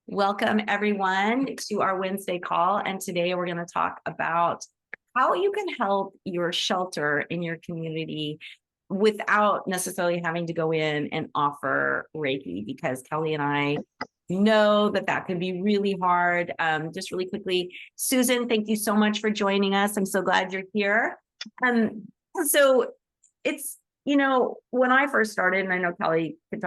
Welcome everyone to our Wednesday call. And today we're going to talk about how you can help your shelter in your community without necessarily having to go in and offer Reiki, because Kelly and I know that that can be really hard. Just really quickly, Susan, thank you so much for joining us. I'm so glad you're here. So it's, when I first started, and I know Kelly could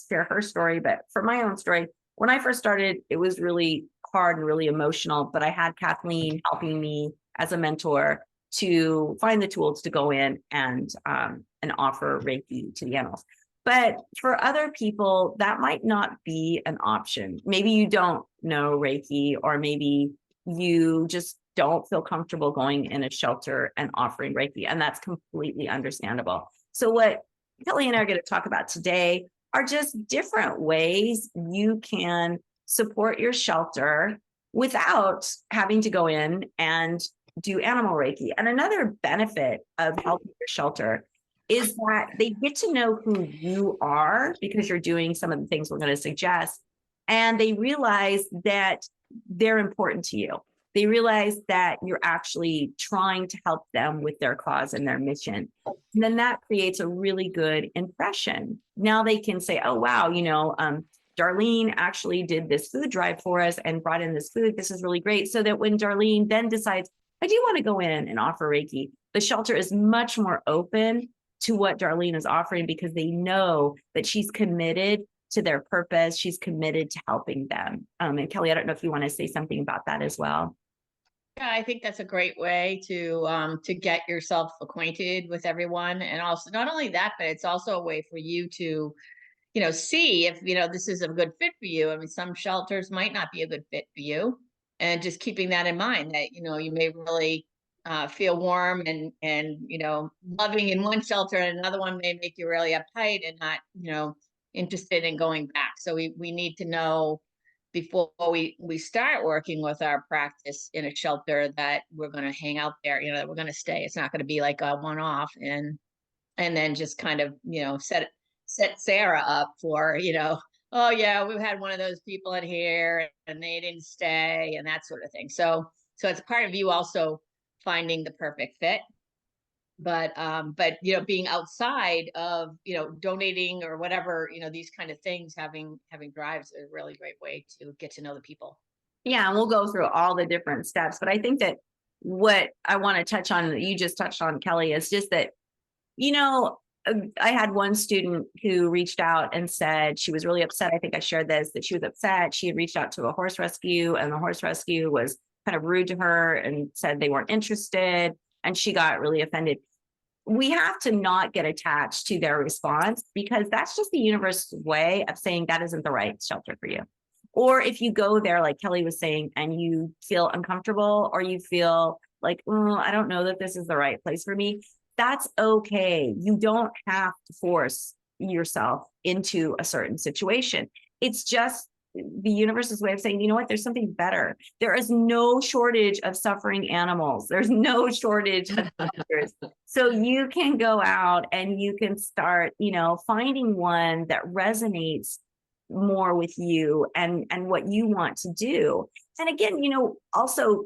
share her story, but for my own story, when I first started, it was really hard and really emotional, but I had Kathleen helping me as a mentor to find the tools to go in and offer Reiki to the animals. But for other people, that might not be an option. Maybe you don't know Reiki, or maybe you just don't feel comfortable going in a shelter and offering Reiki, and that's completely understandable. So what Kelly and I are going to talk about today are just different ways you can support your shelter without having to go in and do animal Reiki. And another benefit of helping your shelter is that they get to know who you are, because you're doing some of the things we're going to suggest, and they realize that they're important to you. They realize that you're actually trying to help them with their cause and their mission. And then that creates a really good impression. Now they can say, oh, wow, Darlene actually did this food drive for us and brought in this food. This is really great. So that when Darlene then decides, I do want to go in and offer Reiki, the shelter is much more open to what Darlene is offering, because they know that she's committed to their purpose. She's committed to helping them. And Kelly, I don't know if you want to say something about that as well. Yeah, I think that's a great way to get yourself acquainted with everyone. And also not only that, but it's also a way for you to, see if, this is a good fit for you. I mean, some shelters might not be a good fit for you. And just keeping that in mind that, you may really feel warm and, loving in one shelter, and another one may make you really uptight and not, interested in going back. So we need to know before we start working with our practice in a shelter that we're going to hang out there, that we're going to stay. It's not going to be like a one-off and then just kind of, set Sarah up for, oh yeah, we've had one of those people in here and they didn't stay and that sort of thing. So it's part of you also finding the perfect fit. But being outside of, donating or whatever, these kind of things, having drives is a really great way to get to know the people. Yeah, and we'll go through all the different steps. But I think that what I want to touch on, that you just touched on, Kelly, is just that, I had one student who reached out and said she was really upset. I think I shared this, that she was upset. She had reached out to a horse rescue, and the horse rescue was kind of rude to her and said they weren't interested. And she got really offended. We have to not get attached to their response, because that's just the universe's way of saying that isn't the right shelter for you. Or if you go there, like Kelly was saying, and you feel uncomfortable, or you feel like, oh, I don't know that this is the right place for me, that's okay. You don't have to force yourself into a certain situation. It's just the universe's way of saying, you know what, there's something better. There is no shortage of suffering animals. There's no shortage of shelters. So you can go out and you can start, finding one that resonates more with you and what you want to do. And again, also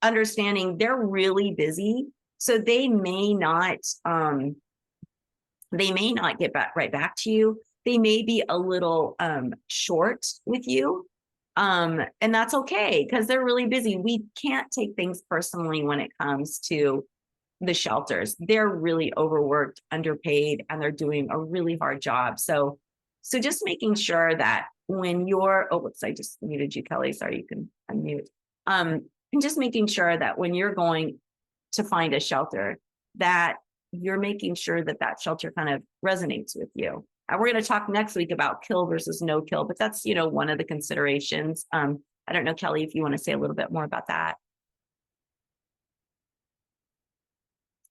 understanding they're really busy, so they may not get right back to you. They may be a little short with you, and that's okay, because they're really busy. We can't take things personally when it comes to the shelters. They're really overworked, underpaid, and they're doing a really hard job. So just making sure that when you're, I just muted you, Kelly. Sorry, you can unmute. And just making sure that when you're going to find a shelter, that you're making sure that that shelter kind of resonates with you. And we're going to talk next week about kill versus no kill, but that's, one of the considerations. I don't know, Kelly, if you want to say a little bit more about that.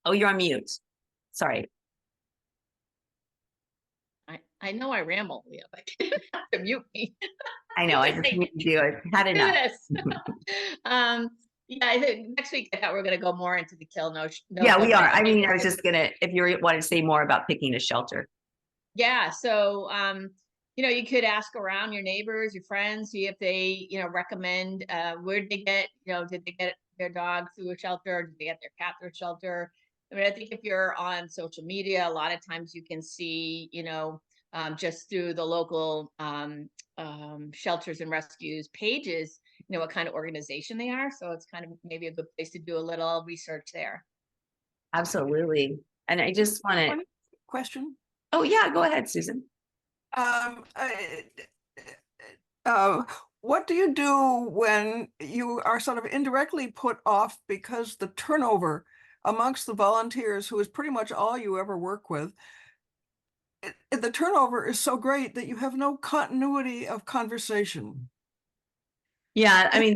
Oh, you're on mute. Sorry. I know I ramble, Leah, but you have to mute me. I know, I just need to do it. Had enough. Yeah, I think next week I thought we were going to go more into the kill no. Yeah, we are. I mean, I was just gonna, if you wanted to say more about picking a shelter. Yeah, so you could ask around your neighbors, your friends, see if they, recommend, where did they get, did they get their dog through a shelter, or did they get their cat through a shelter? I mean, I think if you're on social media, a lot of times you can see, just through the local shelters and rescues pages, what kind of organization they are. So it's kind of maybe a good place to do a little research there. Absolutely. And I just want to, One question. oh yeah, go ahead, Susan. Um, uh, what do you do when you are sort of indirectly put off because the turnover amongst the volunteers, who is pretty much all you ever work with, the turnover is so great that you have no continuity of conversation? Yeah, I mean,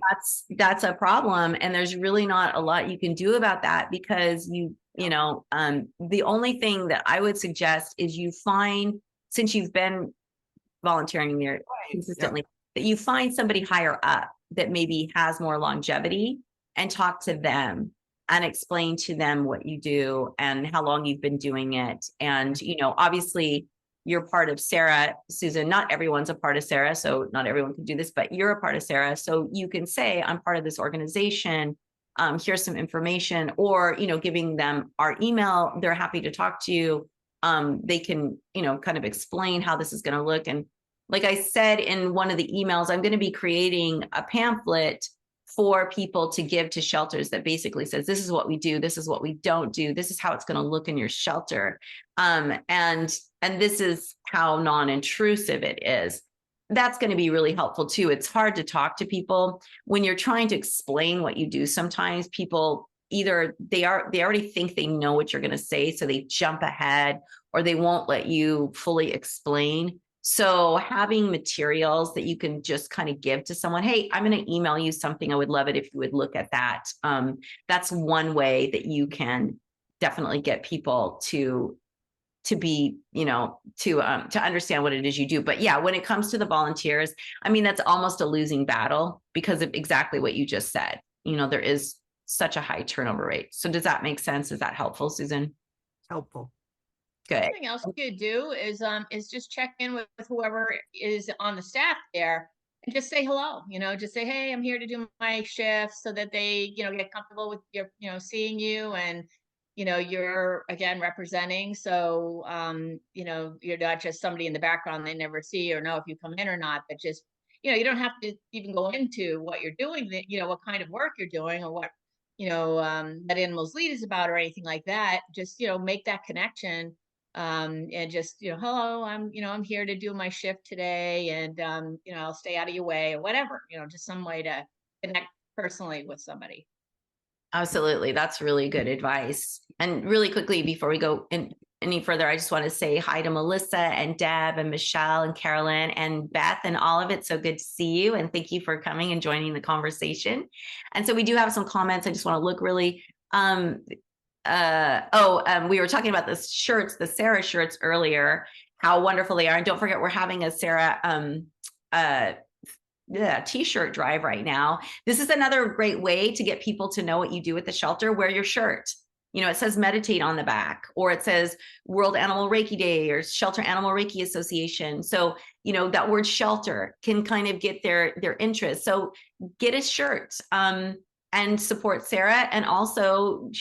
that's a problem. And there's really not a lot you can do about that, because the only thing that I would suggest is you find, since you've been volunteering there consistently, that you find somebody higher up that maybe has more longevity, and talk to them and explain to them what you do and how long you've been doing it. And, obviously you're part of SARA, Susan. Not everyone's a part of SARA, so not everyone can do this, but you're a part of SARA. So you can say, I'm part of this organization. Here's some information, or, giving them our email. They're happy to talk to you. They can, kind of explain how this is going to look. And like I said in one of the emails, I'm going to be creating a pamphlet for people to give to shelters that basically says, this is what we do, this is what we don't do, this is how it's going to look in your shelter, and this is how non-intrusive it is. That's going to be really helpful too. It's hard to talk to people when you're trying to explain what you do. Sometimes people either they already think they know what you're going to say, so they jump ahead, or they won't let you fully explain. So having materials that you can just kind of give to someone, hey, I'm going to email you something. I would love it if you would look at that. That's one way that you can definitely get people to be, to understand what it is you do. But yeah, when it comes to the volunteers, I mean, that's almost a losing battle because of exactly what you just said. There is such a high turnover rate. So does that make sense? Is that helpful, Susan? Helpful. Good. Something else you could do is just check in with whoever is on the staff there and just say hello. Just say, hey, I'm here to do my shift, so that they, get comfortable with your, seeing you, and you're again representing. So you're not just somebody in the background they never see or know if you come in or not, but just you don't have to even go into what you're doing, what kind of work you're doing, or what that animal's lead is about, or anything like that. Just make that connection. And just, hello, I'm here to do my shift today, and, I'll stay out of your way, or whatever, just some way to connect personally with somebody. Absolutely. That's really good advice. And really quickly, before we go any further, I just want to say hi to Melissa and Deb and Michelle and Carolyn and Beth and all of it. So good to see you. And thank you for coming and joining the conversation. And so we do have some comments. I just want to look really, we were talking about the shirts, the SARA shirts earlier, how wonderful they are. And don't forget, we're having a SARA t-shirt drive right now. This is another great way to get people to know what you do at the shelter. Wear your shirt. It says meditate on the back, or it says World Animal Reiki Day or Shelter Animal Reiki Association. So, that word shelter can kind of get their interest. So get a shirt. And support SARA, and also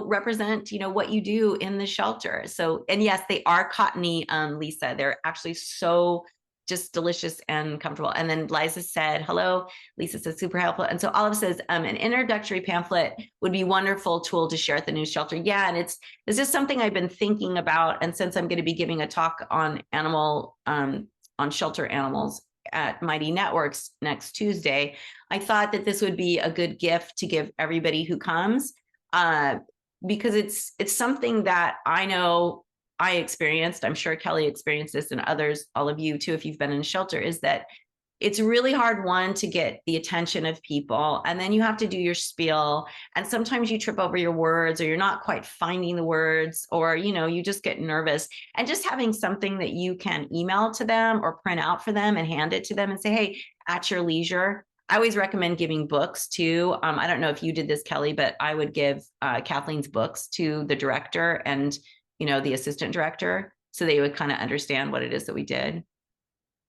represent, what you do in the shelter. So, and yes, they are cottony, Lisa. They're actually so just delicious and comfortable. And then Liza said, hello. Lisa says, super helpful. And so Olive says, an introductory pamphlet would be a wonderful tool to share at the new shelter. Yeah, and it's just something I've been thinking about. And since I'm going to be giving a talk on on shelter animals at Mighty Networks next Tuesday, I thought that this would be a good gift to give everybody who comes, because it's something that I know I experienced. I'm sure Kelly experienced this, and others, all of you too, if you've been in a shelter, is that it's really hard, one, to get the attention of people, and then you have to do your spiel, and sometimes you trip over your words, or you're not quite finding the words, or you just get nervous. And just having something that you can email to them or print out for them and hand it to them and say, hey, at your leisure. I always recommend giving books too. I don't know if you did this, Kelly, but I would give Kathleen's books to the director and the assistant director, so they would kind of understand what it is that we did.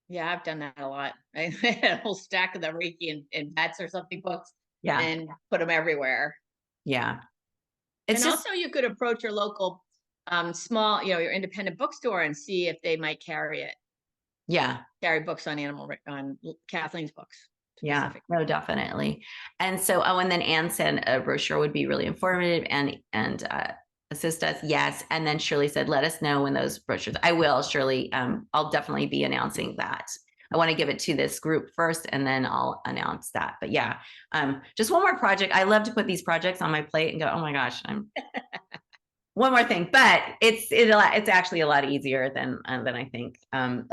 Yeah, I've done that a lot. I had a whole stack of the Reiki and Vets or something books Yeah. and put them everywhere. Yeah. It's And just, also you could approach your local small, your independent bookstore and see if they might yeah. carry books on on Kathleen's books Yeah, specifically. no, definitely. And so, oh, and then Anne said a brochure would be really informative and assist us. Yes. And then Shirley said, let us know when those brochures. I will, Shirley. I'll definitely be announcing that. I want to give it to this group first, and then I'll announce that. But yeah, just one more project. I love to put these projects on my plate and go, oh my gosh, I'm one more thing, but it's actually a lot easier than I think.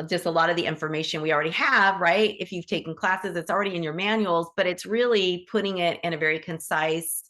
Just a lot of the information we already have, right? If you've taken classes, it's already in your manuals, but it's really putting it in a very concise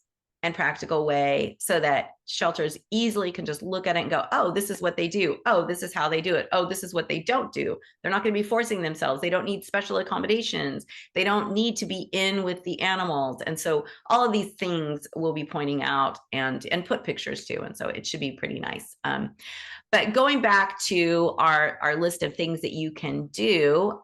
and practical way so that shelters easily can just look at it and go, oh, this is what they do. Oh, this is how they do it. Oh, this is what they don't do. They're not going to be forcing themselves. They don't need special accommodations. They don't need to be in with the animals. And so all of these things we'll be pointing out and put pictures too. And so it should be pretty nice. But going back to our list of things that you can do,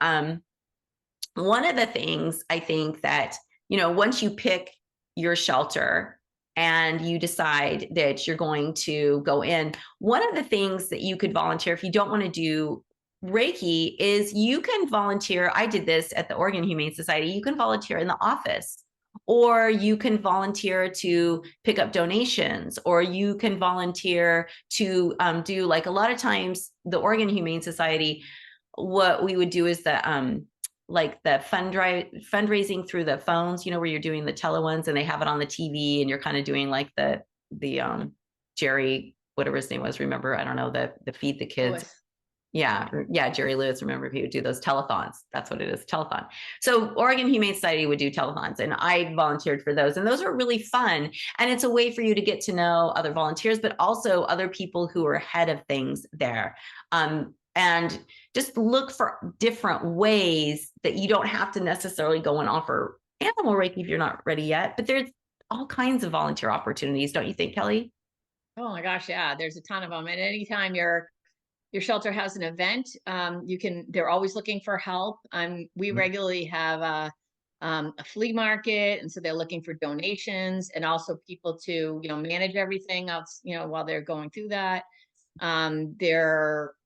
one of the things I think that, once you pick your shelter and you decide that you're going to go in, one of the things that you could volunteer if you don't want to do Reiki is you can volunteer. I did this at the Oregon Humane Society. You can volunteer in the office, or you can volunteer to pick up donations, or you can volunteer to do, like, a lot of times the Oregon Humane Society, what we would do is like the fundraising through the phones, where you're doing the tele ones and they have it on the TV and you're kind of doing like the Jerry, whatever his name was, remember, I don't know, the Feed the Kids. Lewis. Yeah, Jerry Lewis, remember, if he would do those telethons. That's what it is, telethon. So Oregon Humane Society would do telethons, and I volunteered for those, and those are really fun. And it's a way for you to get to know other volunteers, but also other people who are ahead of things there. And just look for different ways that you don't have to necessarily go and offer animal Reiki if you're not ready yet, but there's all kinds of volunteer opportunities, don't you think, Kelly? Oh my gosh, yeah, there's a ton of them. And anytime your shelter has an event, they're always looking for help. We regularly have a flea market, and so they're looking for donations and also people to, manage everything else, while they're going through that.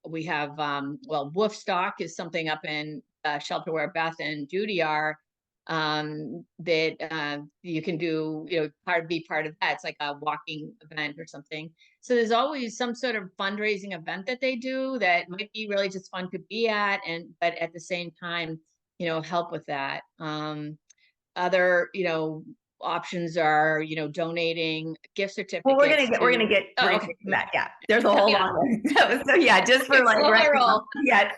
We have, wolf stock is something up in shelter where Beth and Judy are, that you can do, be part of that. It's like a walking event or something. So there's always some sort of fundraising event that they do that might be really just fun to be at, but at the same time, help with that. Other, options are, donating gift certificates. Well, we're gonna get okay. that. Yeah, there's a whole long list. So yeah, just for like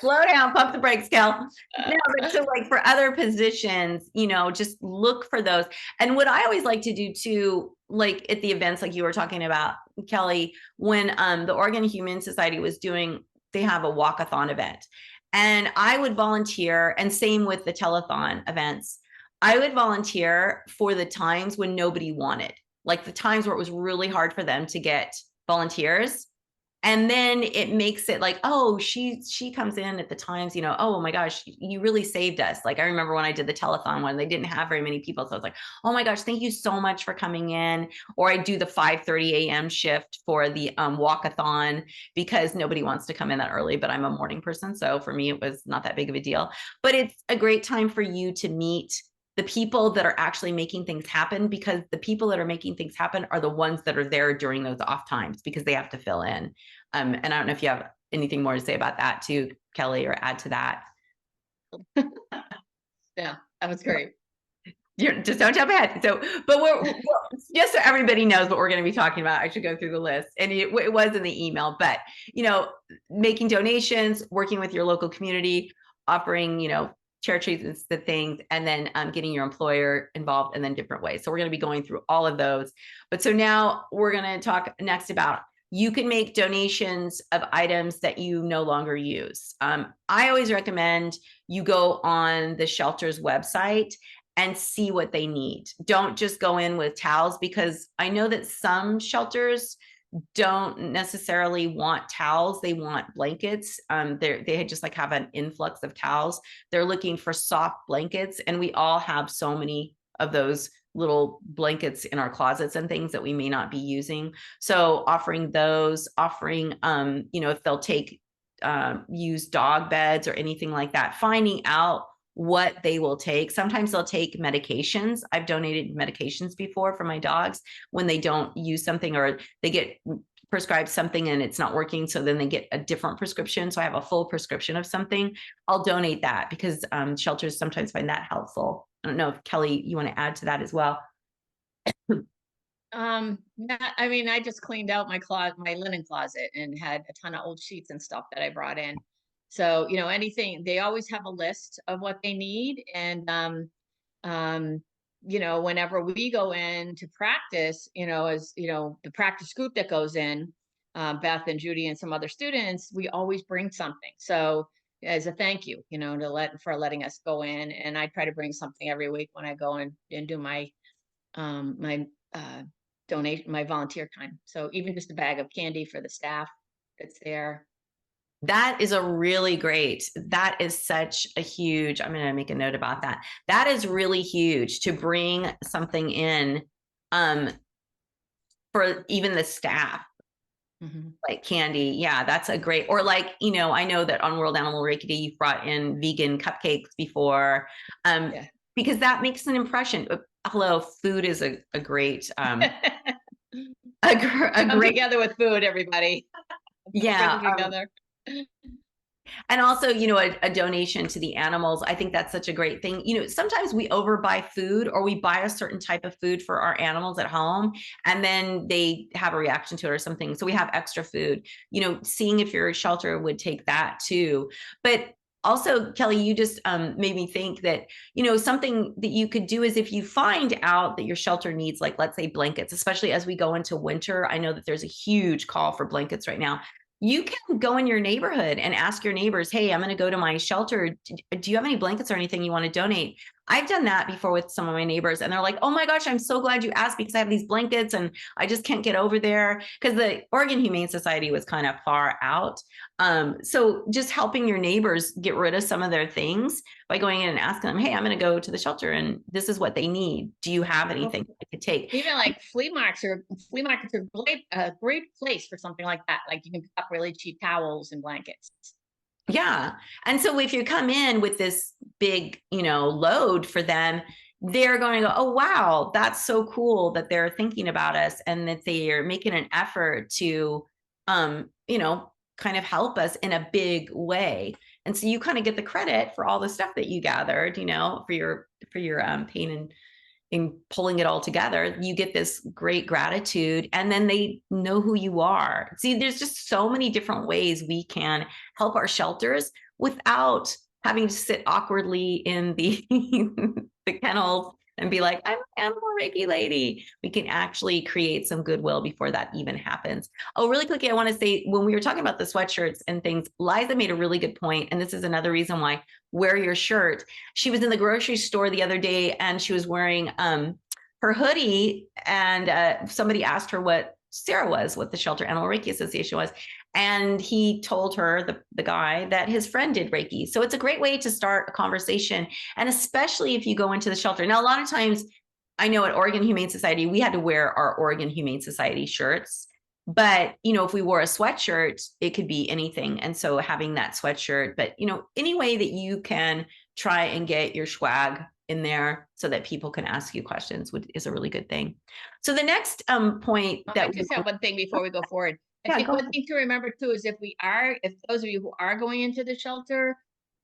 slow down, pump the brakes, Kel. No, but so like for other positions, just look for those. And what I always like to do too, like at the events, like you were talking about, Kelly, when the Oregon Humane Society was doing, they have a walkathon event, and I would volunteer, and same with the telethon events. I would volunteer for the times when nobody wanted, like the times where it was really hard for them to get volunteers. And then it makes it like, oh, she comes in at the times, oh my gosh, you really saved us. Like, I remember when I did the telethon one, they didn't have very many people. So I was like, oh my gosh, thank you so much for coming in. Or I do the 5:30 a.m. shift for the walkathon because nobody wants to come in that early, but I'm a morning person. So for me, it was not that big of a deal. But it's a great time for you to meet the people that are actually making things happen, because the people that are making things happen are the ones that are there during those off times because they have to fill in. And I don't know if you have anything more to say about that too, Kelly, or add to that. Yeah, that was great. Just don't jump ahead. So, but we're just so everybody knows what we're going to be talking about, I should go through the list. And it was in the email, but, making donations, working with your local community, offering, chair treats, the things, and then getting your employer involved, and then different ways. So we're going to be going through all of those. But so now we're going to talk next about, you can make donations of items that you no longer use. I always recommend you go on the shelter's website and see what they need. Don't just go in with towels, because I know that some shelters don't necessarily want towels. They want blankets. They just like have an influx of towels. They're looking for soft blankets. And we all have so many of those little blankets in our closets and things that we may not be using. So offering those, if they'll take, use dog beds or anything like that, finding out what they will take. Sometimes they'll take medications. I've donated medications before for my dogs when they don't use something or they get prescribed something and it's not working. So then they get a different prescription. So I have a full prescription of something. I'll donate that because shelters sometimes find that helpful. I don't know if Kelly, you want to add to that as well. I mean, I just cleaned out my linen closet and had a ton of old sheets and stuff that I brought in. So, anything, they always have a list of what they need. And, whenever we go in to practice, as, the practice group that goes in, Beth and Judy and some other students, we always bring something. So as a thank you, for letting us go in. And I try to bring something every week when I go in and do my, donation, my volunteer time. So even just a bag of candy for the staff that's there. That is that is such a huge, I'm going to make a note about that. That is really huge to bring something in for even the staff, like candy. Yeah, that's a great, or like, I know that on World Animal Reiki Day, you've brought in vegan cupcakes before because that makes an impression. Hello, food is a great, Come together with food, everybody. Yeah. Together. And also, a donation to the animals. I think that's such a great thing. Sometimes we overbuy food or we buy a certain type of food for our animals at home and then they have a reaction to it or something. So we have extra food, seeing if your shelter would take that too. But also, Kelly, you just made me think that, something that you could do is if you find out that your shelter needs, like, let's say blankets, especially as we go into winter. I know that there's a huge call for blankets right now. You can go in your neighborhood and ask your neighbors, hey, I'm going to go to my shelter. Do you have any blankets or anything you want to donate? I've done that before with some of my neighbors and they're like, oh my gosh, I'm so glad you asked because I have these blankets and I just can't get over there because the Oregon Humane Society was kind of far out. So just helping your neighbors get rid of some of their things by going in and asking them, hey, I'm going to go to the shelter and this is what they need. Do you have anything I could take? Even like flea markets are a great place for something like that. Like you can pick up really cheap towels and blankets. Yeah. And so if you come in with this big, load for them, they're going to go, oh, wow, that's so cool that they're thinking about us and that they are making an effort to, kind of help us in a big way. And so you kind of get the credit for all the stuff that you gathered, for your pain and in pulling it all together. You get this great gratitude and then they know who you are. See, there's just so many different ways we can help our shelters without having to sit awkwardly in the the kennels and be like, I'm an animal Reiki lady. We can actually create some goodwill before that even happens. Oh, really quickly, I want to say, when we were talking about the sweatshirts and things, Liza made a really good point, and this is another reason why wear your shirt. She was in the grocery store the other day and she was wearing her hoodie, and somebody asked her what SARA was, what the Shelter Animal Reiki Association was. And he told her, the guy, that his friend did Reiki. So it's a great way to start a conversation. And especially if you go into the shelter. Now, a lot of times, I know at Oregon Humane Society, we had to wear our Oregon Humane Society shirts. But, if we wore a sweatshirt, it could be anything. And so having that sweatshirt, but, any way that you can try and get your swag in there so that people can ask you questions is a really good thing. So the next point that I just have one thing before we go forward. I think one thing to remember too is if those of you who are going into the shelter,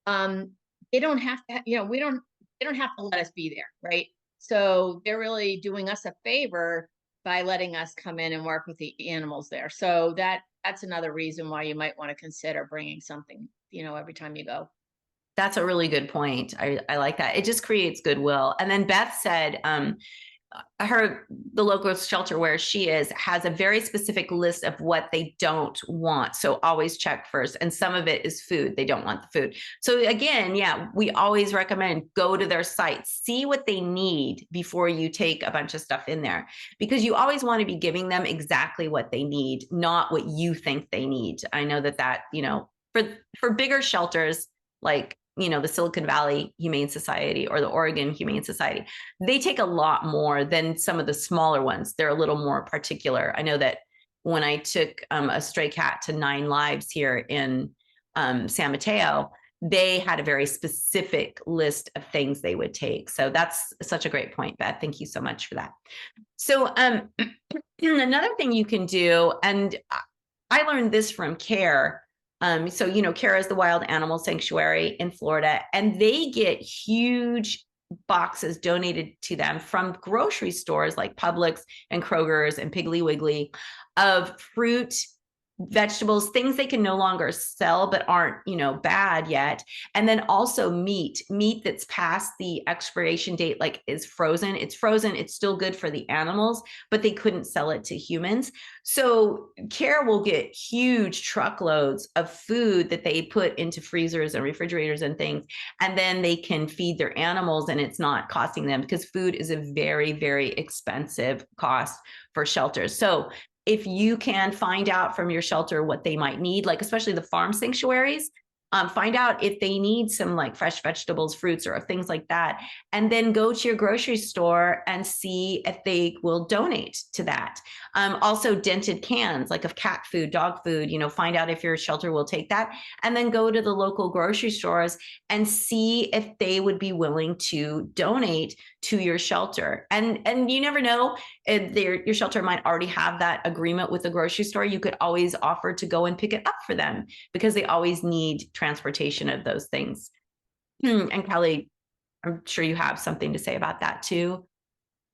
they don't have to, they don't have to let us be there, right? So they're really doing us a favor by letting us come in and work with the animals there. So that's another reason why you might want to consider bringing something, every time you go. That's a really good point. I like that. It just creates goodwill. And then Beth said, the local shelter where she is has a very specific list of what they don't want. So always check first. And some of it is food. They don't want the food. So again, yeah, we always recommend go to their site, see what they need before you take a bunch of stuff in there, because you always want to be giving them exactly what they need, not what you think they need. I know that, for bigger shelters, like, the Silicon Valley Humane Society or the Oregon Humane Society, they take a lot more than some of the smaller ones. They're a little more particular. I know that when I took a stray cat to 9 Lives here in San Mateo, they had a very specific list of things they would take. So that's such a great point, Beth. Thank you so much for that. So another thing you can do, and I learned this from CARE. CARE is the Wild Animal Sanctuary in Florida, and they get huge boxes donated to them from grocery stores like Publix and Kroger's and Piggly Wiggly of fruit, vegetables, things they can no longer sell but aren't, bad yet. And then also meat that's past the expiration date, like is frozen. It's frozen. It's still good for the animals, but they couldn't sell it to humans. So CARE will get huge truckloads of food that they put into freezers and refrigerators and things, and then they can feed their animals, and it's not costing them, because food is a very, very expensive cost for shelters. So if you can find out from your shelter what they might need, like especially the farm sanctuaries, find out if they need some like fresh vegetables, fruits, or things like that. And then go to your grocery store and see if they will donate to that. Also dented cans, like of cat food, dog food, find out if your shelter will take that. And then go to the local grocery stores and see if they would be willing to donate to your shelter. And you never know, your shelter might already have that agreement with the grocery store. You could always offer to go and pick it up for them, because they always need transportation of those things. And Kelly, I'm sure you have something to say about that too.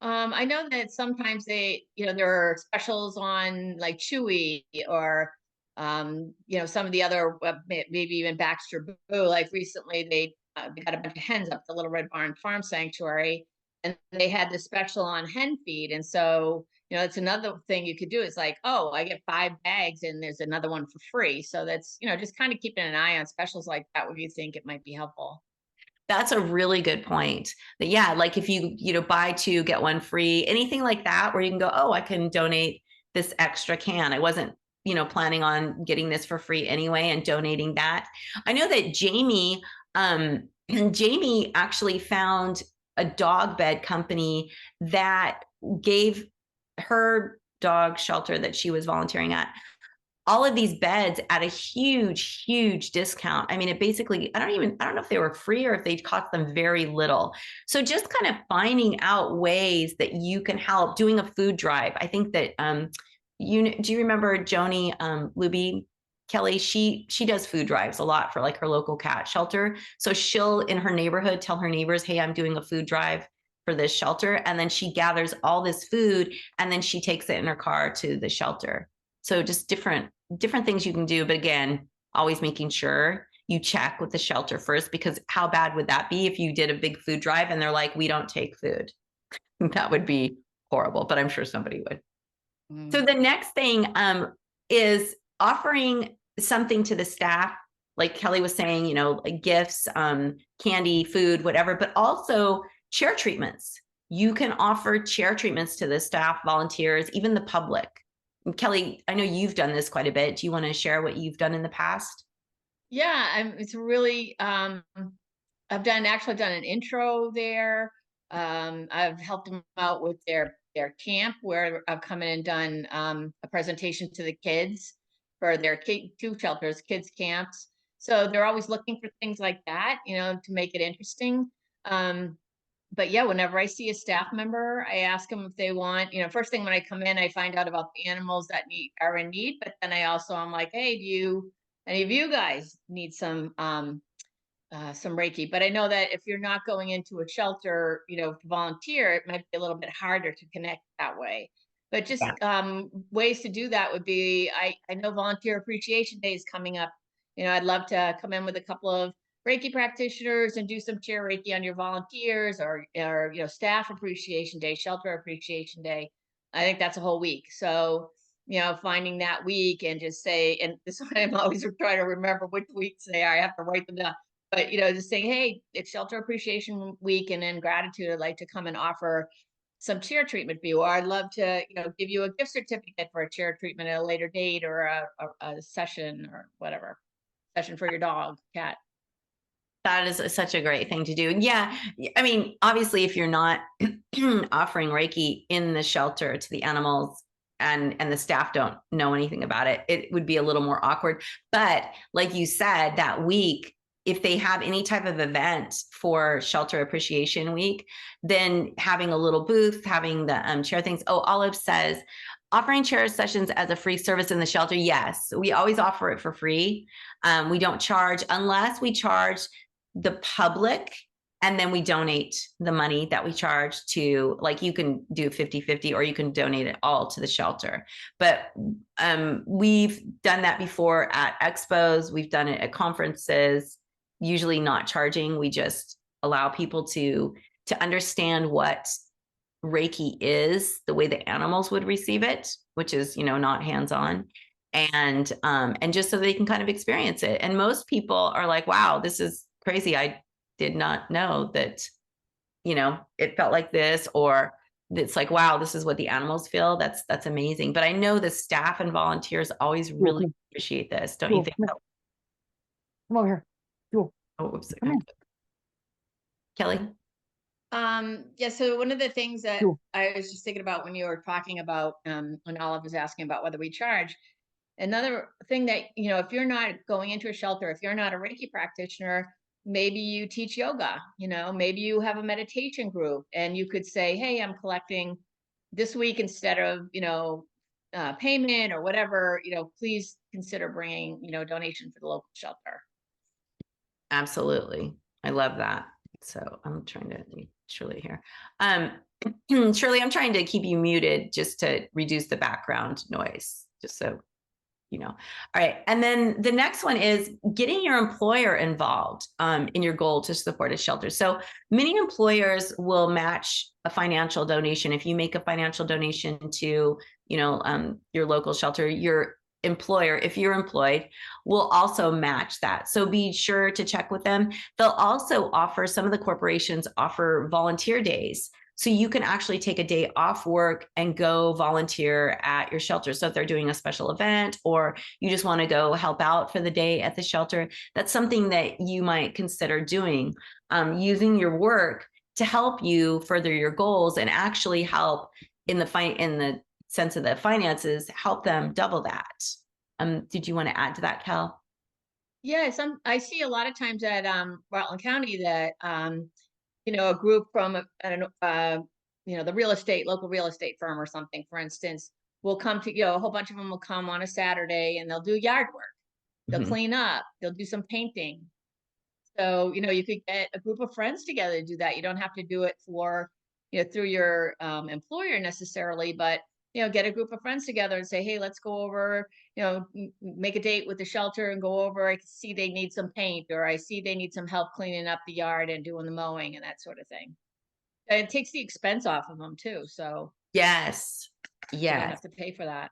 I know that sometimes there are specials on like Chewy or, some of the other, maybe even Baxter Boo. Like recently they got a bunch of hens up the Little Red Barn Farm Sanctuary, and they had the special on hen feed. And so, it's another thing you could do is like, oh, I get 5 bags and there's another one for free. So that's, just kind of keeping an eye on specials like that where you think it might be helpful. That's a really good point. But yeah, like if you buy 2, get 1 free, anything like that, where you can go, oh, I can donate this extra can. I wasn't, planning on getting this for free anyway, and donating that. I know that Jamie actually found a dog bed company that gave her dog shelter that she was volunteering at all of these beds at a huge, huge discount. I mean, it basically, I don't know if they were free or if they cost them very little. So just kind of finding out ways that you can help, doing a food drive. I think that, do you remember Joni Luby Kelly? She does food drives a lot for like her local cat shelter. So she'll, in her neighborhood, tell her neighbors, hey, I'm doing a food drive for this shelter. And then she gathers all this food and then she takes it in her car to the shelter. So just different things you can do. But again, always making sure you check with the shelter first, because how bad would that be if you did a big food drive and they're like, we don't take food? That would be horrible, but I'm sure somebody would. So the next thing is offering something to the staff, like Kelly was saying, like gifts, candy, food, whatever, but also chair treatments. You can offer chair treatments to the staff, volunteers, even the public. And Kelly, I know you've done this quite a bit. Do you want to share what you've done in the past? Yeah, it's really, I've done an intro there. I've helped them out with their camp, where I've come in and done a presentation to the kids for their 2 shelters, kids camps. So they're always looking for things like that, to make it interesting. But yeah, whenever I see a staff member, I ask them if they want, first thing when I come in, I find out about the animals that are in need. But then I'm like, hey, do any of you guys need some Reiki? But I know that if you're not going into a shelter, to volunteer, it might be a little bit harder to connect that way. But just ways to do that would be, I know Volunteer Appreciation Day is coming up. I'd love to come in with a couple of Reiki practitioners and do some chair Reiki on your volunteers, or staff appreciation day, shelter appreciation day. I think that's a whole week. So, finding that week and just say, and this one I'm always trying to remember which weeks they are. I have to write them down. But just saying, hey, it's shelter appreciation week, and in gratitude, I'd like to come and offer some chair treatment for you, or I'd love to, give you a gift certificate for a chair treatment at a later date, or a session, or whatever session for your dog, cat. That is such a great thing to do. Yeah. I mean, obviously, if you're not offering Reiki in the shelter to the animals, and the staff don't know anything about it, it would be a little more awkward. But like you said, that week, if they have any type of event for Shelter Appreciation Week, then having a little booth, having the chair things. Oh, Olive says, offering chair sessions as a free service in the shelter. Yes, we always offer it for free. We don't charge unless we charge the public, and then we donate the money that we charge to, like, you can do 50-50, or you can donate it all to the shelter. But we've done that before at expos. We've done it at conferences, usually not charging. We just allow people to understand what Reiki is, the way the animals would receive it, which is, not hands-on. And just so they can kind of experience it. And most people are like, wow, this is crazy. I did not know that, it felt like this, or it's like, wow, this is what the animals feel. That's amazing. But I know the staff and volunteers always really appreciate this. Don't you think? Come over here. Jewel. Oh, oops. Come here. Kelly? Yeah, so one of the things that Cool. I was just thinking about when you were talking about, when Olive was asking about whether we charge, another thing that, if you're not going into a shelter, if you're not a Reiki practitioner, maybe you teach yoga, maybe you have a meditation group, and you could say, hey, I'm collecting this week, instead of, payment or whatever, please consider bringing, donation for the local shelter. Absolutely. I love that. So I'm trying to be Shirley here. Shirley, I'm trying to keep you muted just to reduce the background noise, just so all right. And then the next one is getting your employer involved in your goal to support a shelter. So many employers will match a financial donation. If you make a financial donation to, your local shelter, your employer, if you're employed, will also match that. So be sure to check with them. They'll also offer, some of the corporations offer volunteer days. So you can actually take a day off work and go volunteer at your shelter. So if they're doing a special event, or you just want to go help out for the day at the shelter, that's something that you might consider doing, using your work to help you further your goals, and actually help in the sense of the finances, help them double that. Did you want to add to that, Kel? Yeah, I see a lot of times at Rutland County that a group from the local real estate firm or something, for instance, will come to, a whole bunch of them will come on a Saturday, and they'll do yard work. They'll clean up, they'll do some painting. So, you could get a group of friends together to do that. You don't have to do it for, through your employer necessarily, but, get a group of friends together and say, hey, let's go over, make a date with the shelter and go over. I see they need some paint, or I see they need some help cleaning up the yard and doing the mowing and that sort of thing. And it takes the expense off of them too. So Yes. you don't have to pay for that.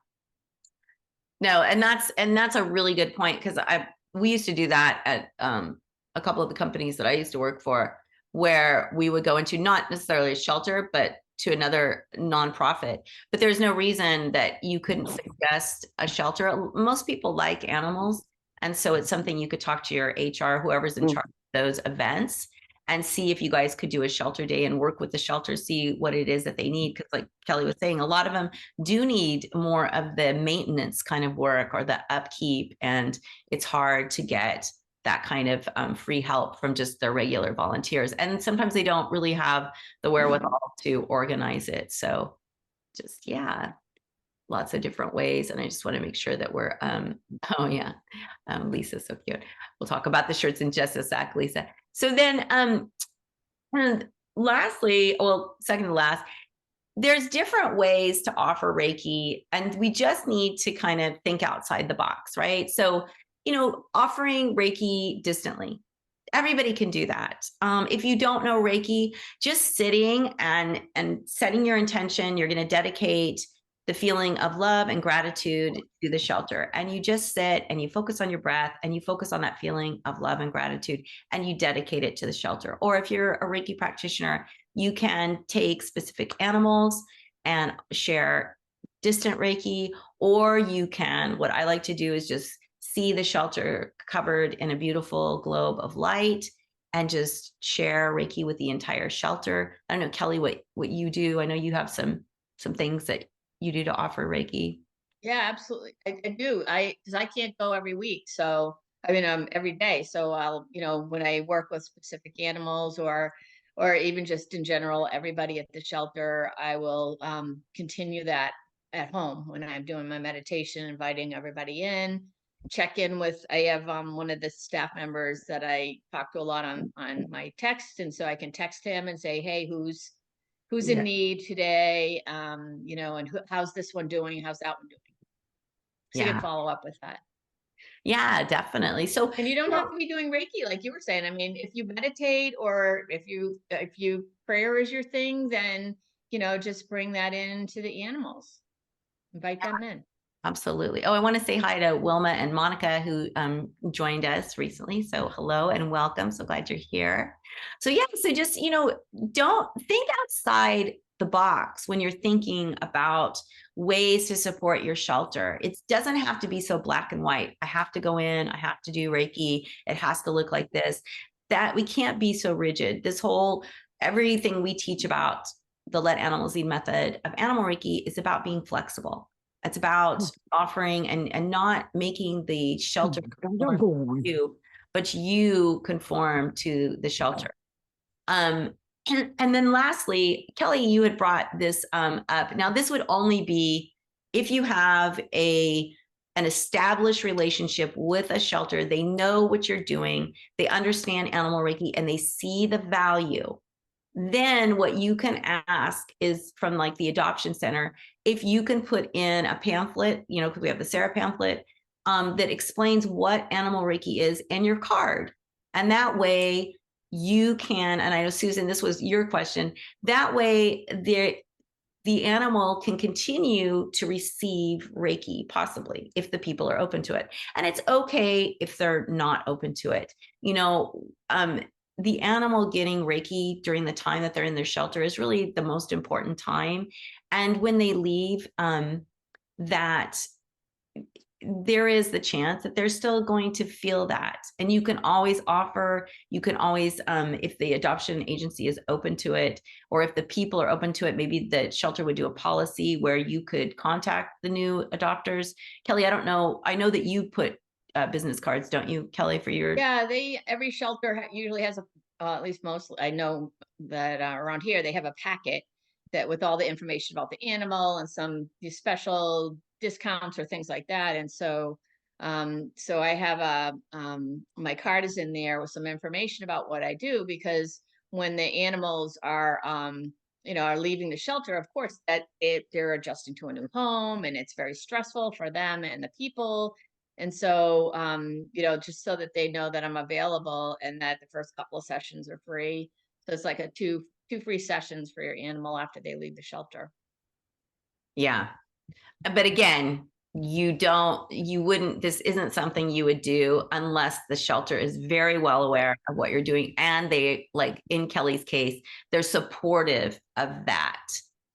No, and that's a really good point, because we used to do that at a couple of the companies that I used to work for, where we would go into not necessarily a shelter, but to another nonprofit. But there's no reason that you couldn't suggest a shelter. Most people like animals, and so it's something you could talk to your HR, whoever's in charge of those events, and see if you guys could do a shelter day and work with the shelter, see what it is that they need. Because like Kelly was saying, a lot of them do need more of the maintenance kind of work, or the upkeep, and it's hard to get that kind of free help from just their regular volunteers. And sometimes they don't really have the wherewithal to organize it. So just, lots of different ways. And I just want to make sure that we're, Lisa's so cute. We'll talk about the shirts in just a sec, Lisa. So then, and lastly, second to last, there's different ways to offer Reiki, and we just need to kind of think outside the box, right? So, offering Reiki distantly. Everybody can do that. If you don't know Reiki, just sitting and setting your intention, you're going to dedicate the feeling of love and gratitude to the shelter. And you just sit and you focus on your breath and you focus on that feeling of love and gratitude and you dedicate it to the shelter. Or if you're a Reiki practitioner, you can take specific animals and share distant Reiki, or you can, what I like to do is just see the shelter covered in a beautiful globe of light and just share Reiki with the entire shelter. I don't know, Kelly, what you do. I know you have some things that you do to offer Reiki. Yeah, absolutely. I do. Because I can't go every week. So, I mean, every day. So I'll, when I work with specific animals or even just in general, everybody at the shelter, I will continue that at home when I'm doing my meditation, inviting everybody in, check in with, I have one of the staff members that I talk to a lot on my text. And so I can text him and say, hey, who's in need today, and how's this one doing? How's that one doing? So you can follow up with that. Yeah, definitely. So, and you don't have to be doing Reiki, like you were saying. I mean, if you meditate or if you prayer is your thing, then, just bring that into the animals, invite them in. Absolutely. Oh, I want to say hi to Wilma and Monica who joined us recently. So hello and welcome. So glad you're here. So yeah, so just, don't think outside the box when you're thinking about ways to support your shelter. It doesn't have to be so black and white. I have to go in, I have to do Reiki. It has to look like this. That we can't be so rigid. Everything we teach about the Let Animals Lead method of animal Reiki is about being flexible. It's about offering and not making the shelter conform to you, but you conform to the shelter. And then lastly, Kelly, you had brought this up. Now, this would only be if you have an established relationship with a shelter. They know what you're doing. They understand animal Reiki and they see the value. Then what you can ask is from like the adoption center, if you can put in a pamphlet, because we have the SARA pamphlet that explains what animal Reiki is and your card. And that way you can, and I know, Susan, this was your question, that way the animal can continue to receive Reiki, possibly, if the people are open to it. And it's okay if they're not open to it. The animal getting Reiki during the time that they're in their shelter is really the most important time. And when they leave, that there is the chance that they're still going to feel that. And you can always offer, if the adoption agency is open to it, or if the people are open to it, maybe the shelter would do a policy where you could contact the new adopters. Kelly, I don't know. I know that you put business cards, don't you, Kelly, for your? Yeah, every shelter usually has at least most, I know that around here, they have a packet that with all the information about the animal and some special discounts or things like that. And so, so I have my card is in there with some information about what I do, because when the animals are, are leaving the shelter, of course, they're adjusting to a new home and it's very stressful for them and the people. And so, just so that they know that I'm available and that the first couple of sessions are free. So it's like a two free sessions for your animal after they leave the shelter. Yeah. But again, this isn't something you would do unless the shelter is very well aware of what you're doing. And they, like in Kelly's case, they're supportive of that.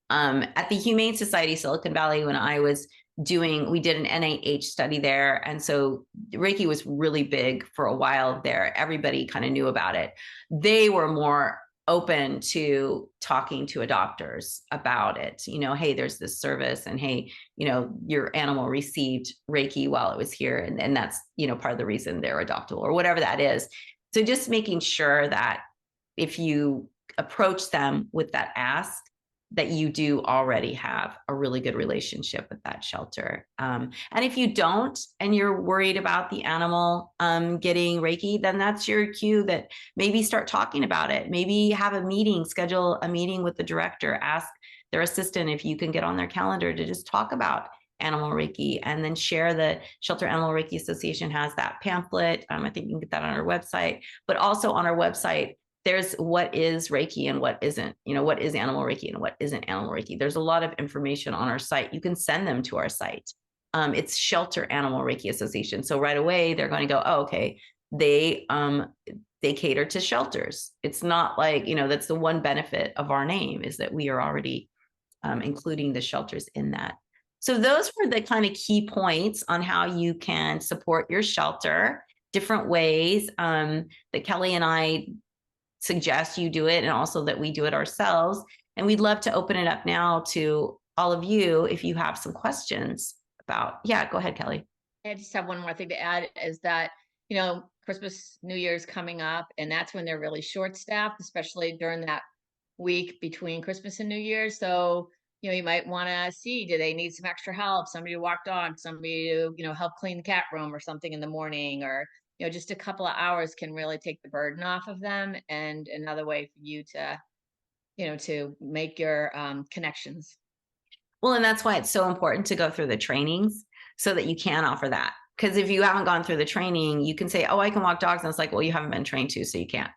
At the Humane Society Silicon Valley, when I was we did an NIH study there. And so Reiki was really big for a while there. Everybody kind of knew about it. They were more open to talking to adopters about it. Hey, there's this service, and hey, your animal received Reiki while it was here. And that's, part of the reason they're adoptable or whatever that is. So just making sure that if you approach them with that ask, that you do already have a really good relationship with that shelter. And if you don't, and you're worried about the animal getting Reiki, then that's your cue that maybe start talking about it. Maybe have a meeting, schedule a meeting with the director, ask their assistant if you can get on their calendar to just talk about Animal Reiki, and then share the Shelter Animal Reiki Association has that pamphlet. I think you can get that on our website, but also on our website, there's what is Reiki and what isn't, what is Animal Reiki and what isn't Animal Reiki. There's a lot of information on our site. You can send them to our site. It's Shelter Animal Reiki Association. So right away they're going to go, oh, okay, they cater to shelters. It's not like, that's the one benefit of our name, is that we are already including the shelters in that. So those were the kind of key points on how you can support your shelter, different ways that Kelly and I suggest you do it, and also that we do it ourselves. And we'd love to open it up now to all of you if you have some questions about. Yeah, go ahead, Kelly. I just have one more thing to add, is that, Christmas, New Year's coming up, and that's when they're really short-staffed, especially during that week between Christmas and New Year's. So, you might want to see, do they need some extra help? Somebody to walk dogs, somebody to, help clean the cat room or something in the morning, or, just a couple of hours can really take the burden off of them. And another way for you to, to make your connections. Well, and that's why it's so important to go through the trainings so that you can offer that. Because if you haven't gone through the training, you can say, oh, I can walk dogs. And it's like, well, you haven't been trained to, so you can't.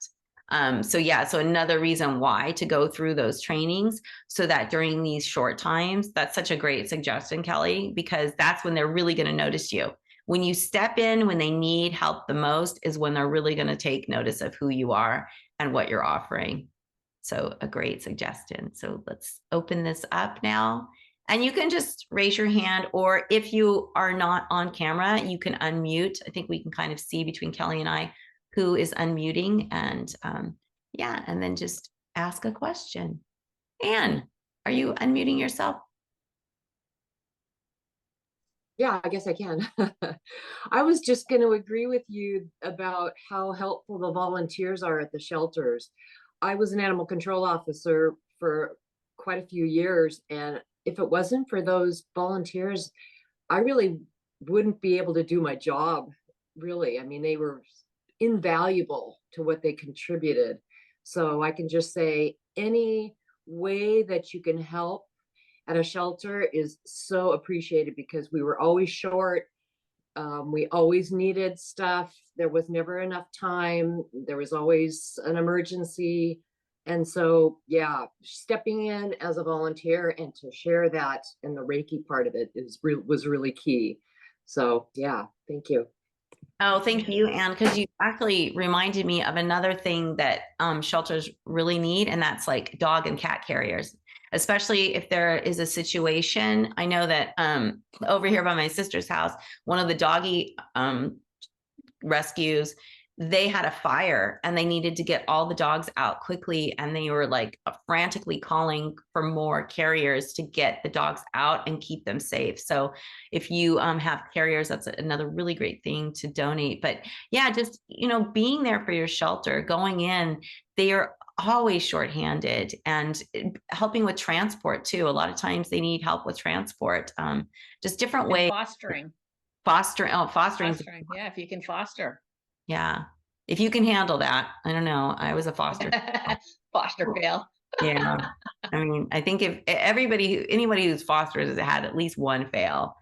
So another reason why to go through those trainings, so that during these short times, that's such a great suggestion, Kelly, because that's when they're really going to notice you. When you step in, when they need help the most, is when they're really going to take notice of who you are and what you're offering. So a great suggestion. So let's open this up now. And you can just raise your hand, or if you are not on camera, you can unmute. I think we can kind of see between Kelly and I who is unmuting, and and then just ask a question. Anne, are you unmuting yourself? Yeah, I guess I can. I was just going to agree with you about how helpful the volunteers are at the shelters. I was an animal control officer for quite a few years, and if it wasn't for those volunteers, I really wouldn't be able to do my job, really. I mean, they were invaluable to what they contributed. So I can just say, any way that you can help at a shelter is so appreciated, because we were always short. We always needed stuff. There was never enough time. There was always an emergency. And so, yeah, stepping in as a volunteer and to share that, and the Reiki part of it was really key. So, yeah, thank you. Oh, thank you, Anne, because you actually reminded me of another thing that shelters really need, and that's like dog and cat carriers, especially if there is a situation. I know that over here by my sister's house, one of the doggy rescues, they had a fire and they needed to get all the dogs out quickly, and they were like frantically calling for more carriers to get the dogs out and keep them safe. So if you have carriers, that's another really great thing to donate. But yeah, just being there for your shelter, going in, they are always shorthanded, and helping with transport too. A lot of times they need help with transport, just different ways. Fostering. Fostering. Yeah, if you can foster. Yeah. If you can handle that. I don't know. I was a foster. Foster fail. Yeah. I mean, I think if anybody who's fostered has had at least one fail,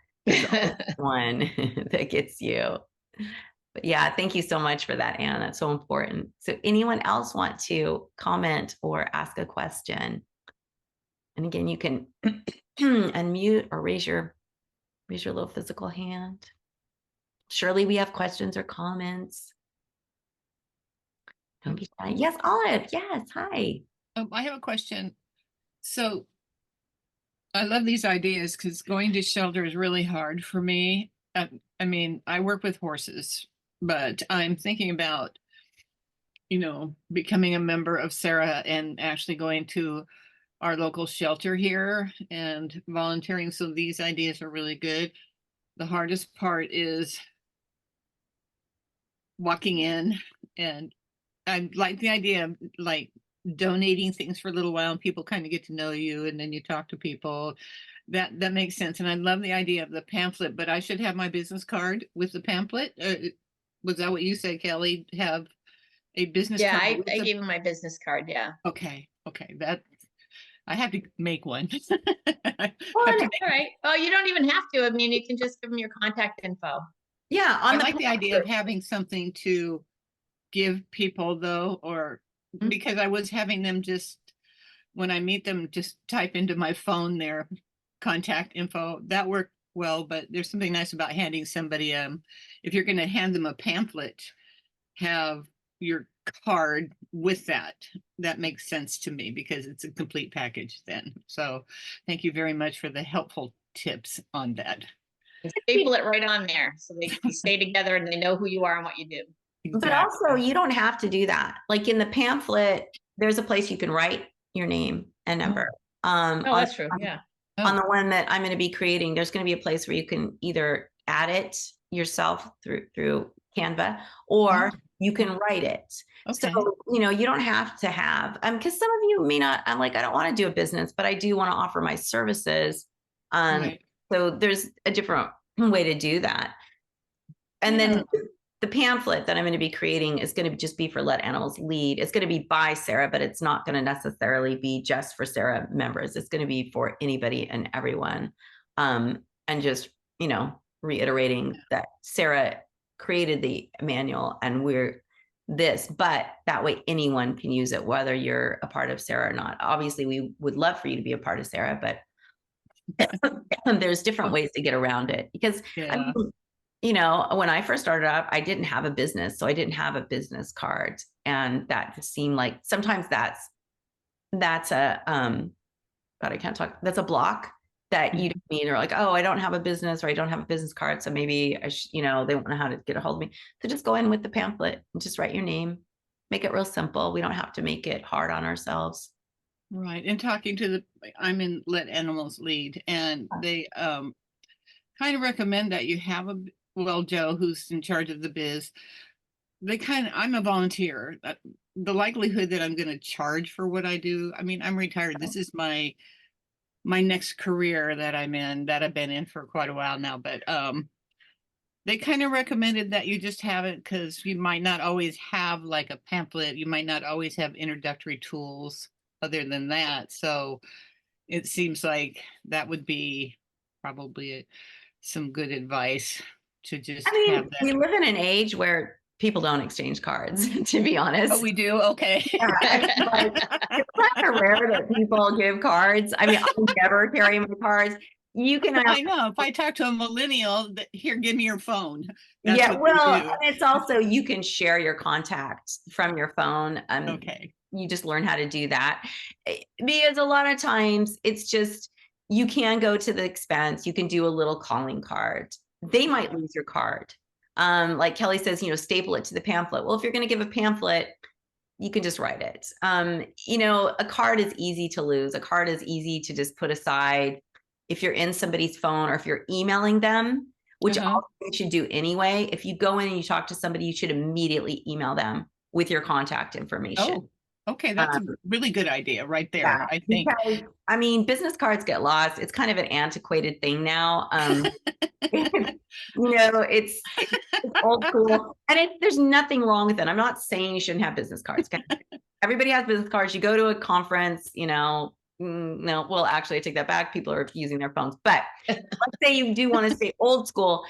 one that gets you. But yeah, thank you so much for that, Anne. That's so important. So anyone else want to comment or ask a question? And again, you can unmute or raise your little physical hand. Surely we have questions or comments. Don't be shy. Yes, Olive. Yes. Hi. I have a question. So I love these ideas, because going to shelter is really hard for me. I mean, I work with horses, but I'm thinking about, becoming a member of SARA and actually going to our local shelter here and volunteering. So these ideas are really good. The hardest part is walking in, and I like the idea of like donating things for a little while, and people kind of get to know you, and then you talk to people. That makes sense. And I love the idea of the pamphlet, but I should have my business card with the pamphlet. Was that what you said, Kelly? Have a business card? Yeah, I gave him my business card. Yeah. Okay. I have to make one. I Well, have to and- make- All right. Oh, you don't even have to. I mean, you can just give them your contact info. yeah, I on the like the idea of pamphlet. having something to give people though, or Mhm. because I was having them just, when I meet them, just type into my phone their contact info. That worked well, but there's something nice about handing somebody, if you're going to hand them a pamphlet, have your card with that. That makes sense to me because it's a complete package then. So thank you very much for the helpful tips on that. Staple it right on there so they stay together and they know who you are and what you do. But also, you don't have to do that. Like in the pamphlet, there's a place you can write your name and number. Oh, On, that's true. Yeah. on the one that I'm going to be creating, there's going to be a place where you can either add it yourself through Canva, or you can write it. Okay. So, you don't have to have, because some of you may not, I'm like, I don't want to do a business, but I do want to offer my services. Right. So there's a different way to do that. And then the pamphlet that I'm going to be creating is going to just be for Let Animals Lead. It's going to be by SARA, but it's not going to necessarily be just for SARA members. It's going to be for anybody and everyone. And just, reiterating that SARA created the manual and we're this, but that way anyone can use it, whether you're a part of SARA or not. Obviously, we would love for you to be a part of SARA, but there's different ways to get around it because Yeah. when I first started up, I didn't have a business, so I didn't have a business card, and that just seemed like sometimes that's a God, I can't talk. That's a block that you don't mean, or like, oh, I don't have a business, or I don't have a business card, so maybe I they won't know how to get a hold of me. So just go in with the pamphlet and just write your name, make it real simple. We don't have to make it hard on ourselves. Right. And talking to I'm in Let Animals Lead, and they kind of recommend that you have Joe, who's in charge of the biz, I'm a volunteer. The likelihood that I'm going to charge for what I do, I mean, I'm retired. This is my next career that I'm in, that I've been in for quite a while now, but they kind of recommended that you just have it because you might not always have like a pamphlet. You might not always have introductory tools other than that. So it seems like that would be probably some good advice to just I mean, have that. we live in an age where people don't exchange cards, to be honest. Oh, we do? Okay. It's kind of rare that people give cards. I mean, I never carry my cards. You can I know. If I talk to a millennial, here, give me your phone. That's yeah, what they well, do. and it's also you can share your contacts from your phone. Okay. You just learn how to do that because a lot of times it's just you can go to the expense. You can do a little calling card. They might lose your card. Like Kelly says, staple it to the pamphlet. Well, if you're going to give a pamphlet, you can just write it. A card is easy to lose. A card is easy to just put aside. If you're in somebody's phone or if you're emailing them, which also you should do anyway. If you go in and you talk to somebody, you should immediately email them with your contact information. Oh, okay. That's a really good idea right there. Yeah, I think. because, business cards get lost. It's kind of an antiquated thing now. It's old school, and there's nothing wrong with it. I'm not saying you shouldn't have business cards. Everybody has business cards. You go to a conference, no, well, actually, I take that back. People are using their phones, but let's say you do want to stay old school.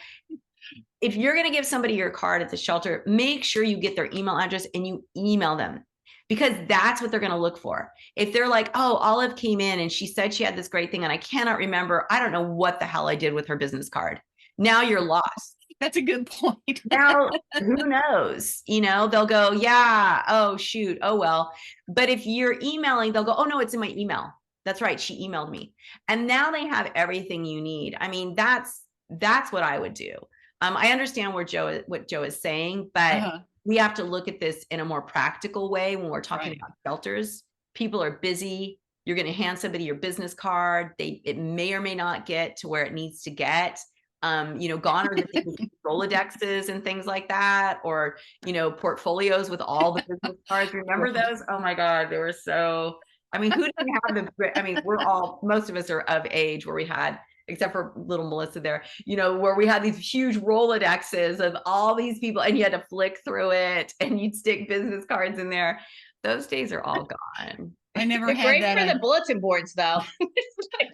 If you're going to give somebody your card at the shelter, make sure you get their email address and you email them, because that's what they're going to look for. If they're like, oh, Olive came in and she said she had this great thing and I cannot remember, I don't know what the hell I did with her business card. Now you're lost. That's a good point. Now, who knows? They'll go, yeah, oh, shoot, oh, well. But if you're emailing, they'll go, oh, no, it's in my email. That's right. She emailed me. And now they have everything you need. I mean, that's what I would do. I understand what Joe is saying, but we have to look at this in a more practical way when we're talking about shelters. People are busy. You're going to hand somebody your business card. It may or may not get to where it needs to get. Gone are the things, Rolodexes and things like that, or, portfolios with all the business cards. Remember those? Oh my God, they were so, who didn't have most of us are of age where we had, except for little Melissa there, where we had these huge Rolodexes of all these people and you had to flick through it and you'd stick business cards in there. Those days are all gone. I never They're had great that. for the bulletin boards, though.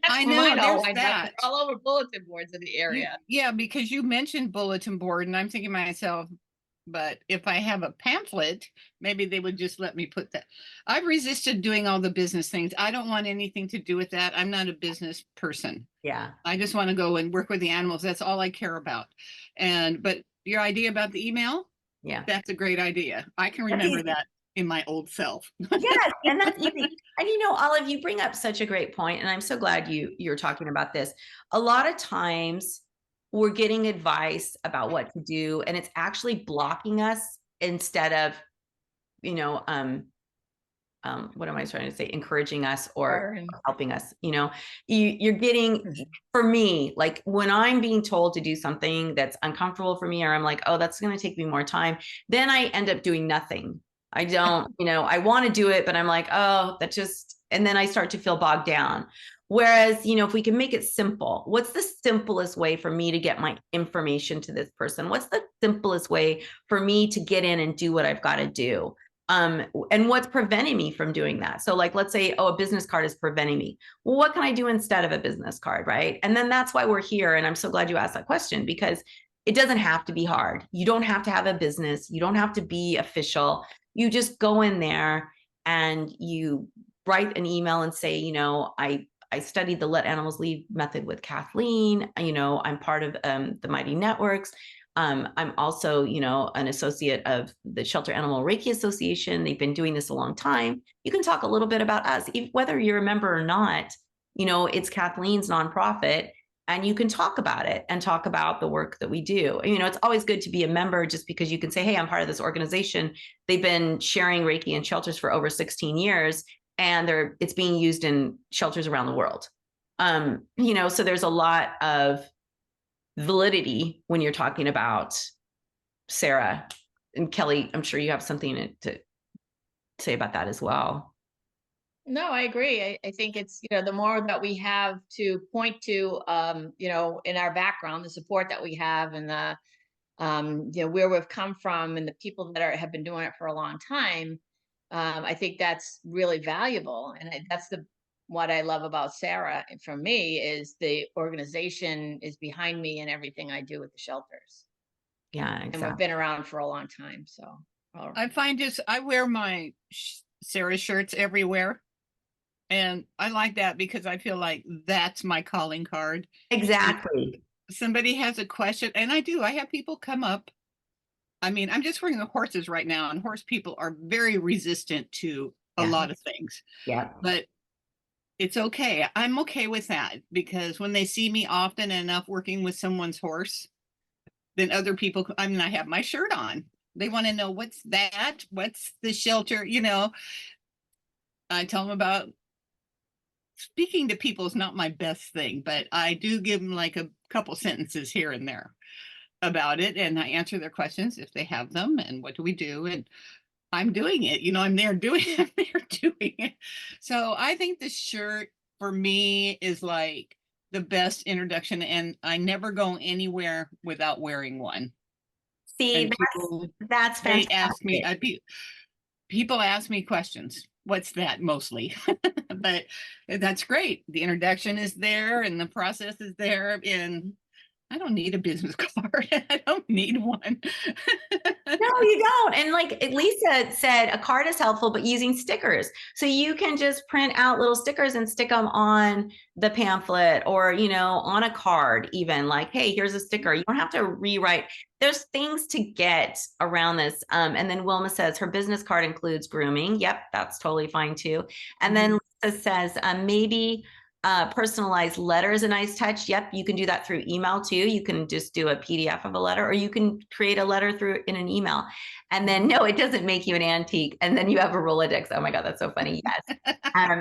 I know, Mine all there's lined up. that. They're all over bulletin boards in the area. Yeah, because you mentioned bulletin board, and I'm thinking to myself, but if I have a pamphlet, maybe they would just let me put that. I've resisted doing all the business things. I don't want anything to do with that. I'm not a business person. Yeah. I just want to go and work with the animals. That's all I care about. But your idea about the email, Yeah. that's a great idea. I can That's remember easy. that in my old self. Yes, and that's easy. And Olive, you bring up such a great point, and I'm so glad you're talking about this. A lot of times we're getting advice about what to do, and it's actually blocking us instead of, what am I trying to say? Encouraging us or helping us. You're getting, for me, like when I'm being told to do something that's uncomfortable for me, or I'm like, oh, that's going to take me more time, then I end up doing nothing. I don't, I want to do it, but I'm like, oh, and then I start to feel bogged down. Whereas, if we can make it simple, what's the simplest way for me to get my information to this person? What's the simplest way for me to get in and do what I've got to do? And what's preventing me from doing that? So like, let's say, oh, a business card is preventing me. Well, what can I do instead of a business card, right? And then that's why we're here. And I'm so glad you asked that question, because it doesn't have to be hard. You don't have to have a business. You don't have to be official. You just go in there and you write an email and say, I studied the Let Animals Lead method with Kathleen. I'm part of the Mighty Networks. I'm also, an associate of the Shelter Animal Reiki Association. They've been doing this a long time. You can talk a little bit about us, whether you're a member or not. It's Kathleen's nonprofit, and you can talk about it and talk about the work that we do. It's always good to be a member, just because you can say, hey, I'm part of this organization. They've been sharing Reiki in shelters for over 16 years, and it's being used in shelters around the world. So there's a lot of validity when you're talking about SARA. And Kelly, I'm sure you have something to say about that as well. No, I agree. I think it's, the more that we have to point to, in our background, the support that we have, and the, where we've come from, and the people that have been doing it for a long time. I think that's really valuable. And that's what I love about SARA. And for me, is the organization is behind me in everything I do with the shelters. Yeah, exactly. And we've been around for a long time. So I find I wear my SARA shirts everywhere. And I like that, because I feel like that's my calling card. Exactly. If somebody has a question, and I have people come up. I mean, I'm just working with horses right now, and horse people are very resistant to a lot of things. Yeah. But it's okay. I'm okay with that, because when they see me often enough working with someone's horse, then other people, I have my shirt on. They want to know, what's that? What's the shelter? I tell them about speaking to people is not my best thing, but I do give them like a couple sentences here and there about it. And I answer their questions if they have them. And what do we do? And I'm doing it. I'm there doing it. So I think the shirt for me is like the best introduction. And I never go anywhere without wearing one. See, that's fantastic. They ask me, people ask me questions. What's that mostly? But that's great. The introduction is there, and the process is there. And I don't need a business card. I don't need one. No, you don't. And like Lisa said, a card is helpful, but using stickers. So you can just print out little stickers and stick them on the pamphlet, or, on a card, even like, hey, here's a sticker. You don't have to rewrite. There's things to get around this. And then Wilma says her business card includes grooming. Yep, that's totally fine too. And then Lisa says maybe personalized letter is a nice touch. Yep, you can do that through email too. You can just do a PDF of a letter, or you can create a letter in an email. And then no, it doesn't make you an antique. And then you have a Rolodex. Oh my God, that's so funny. Yes.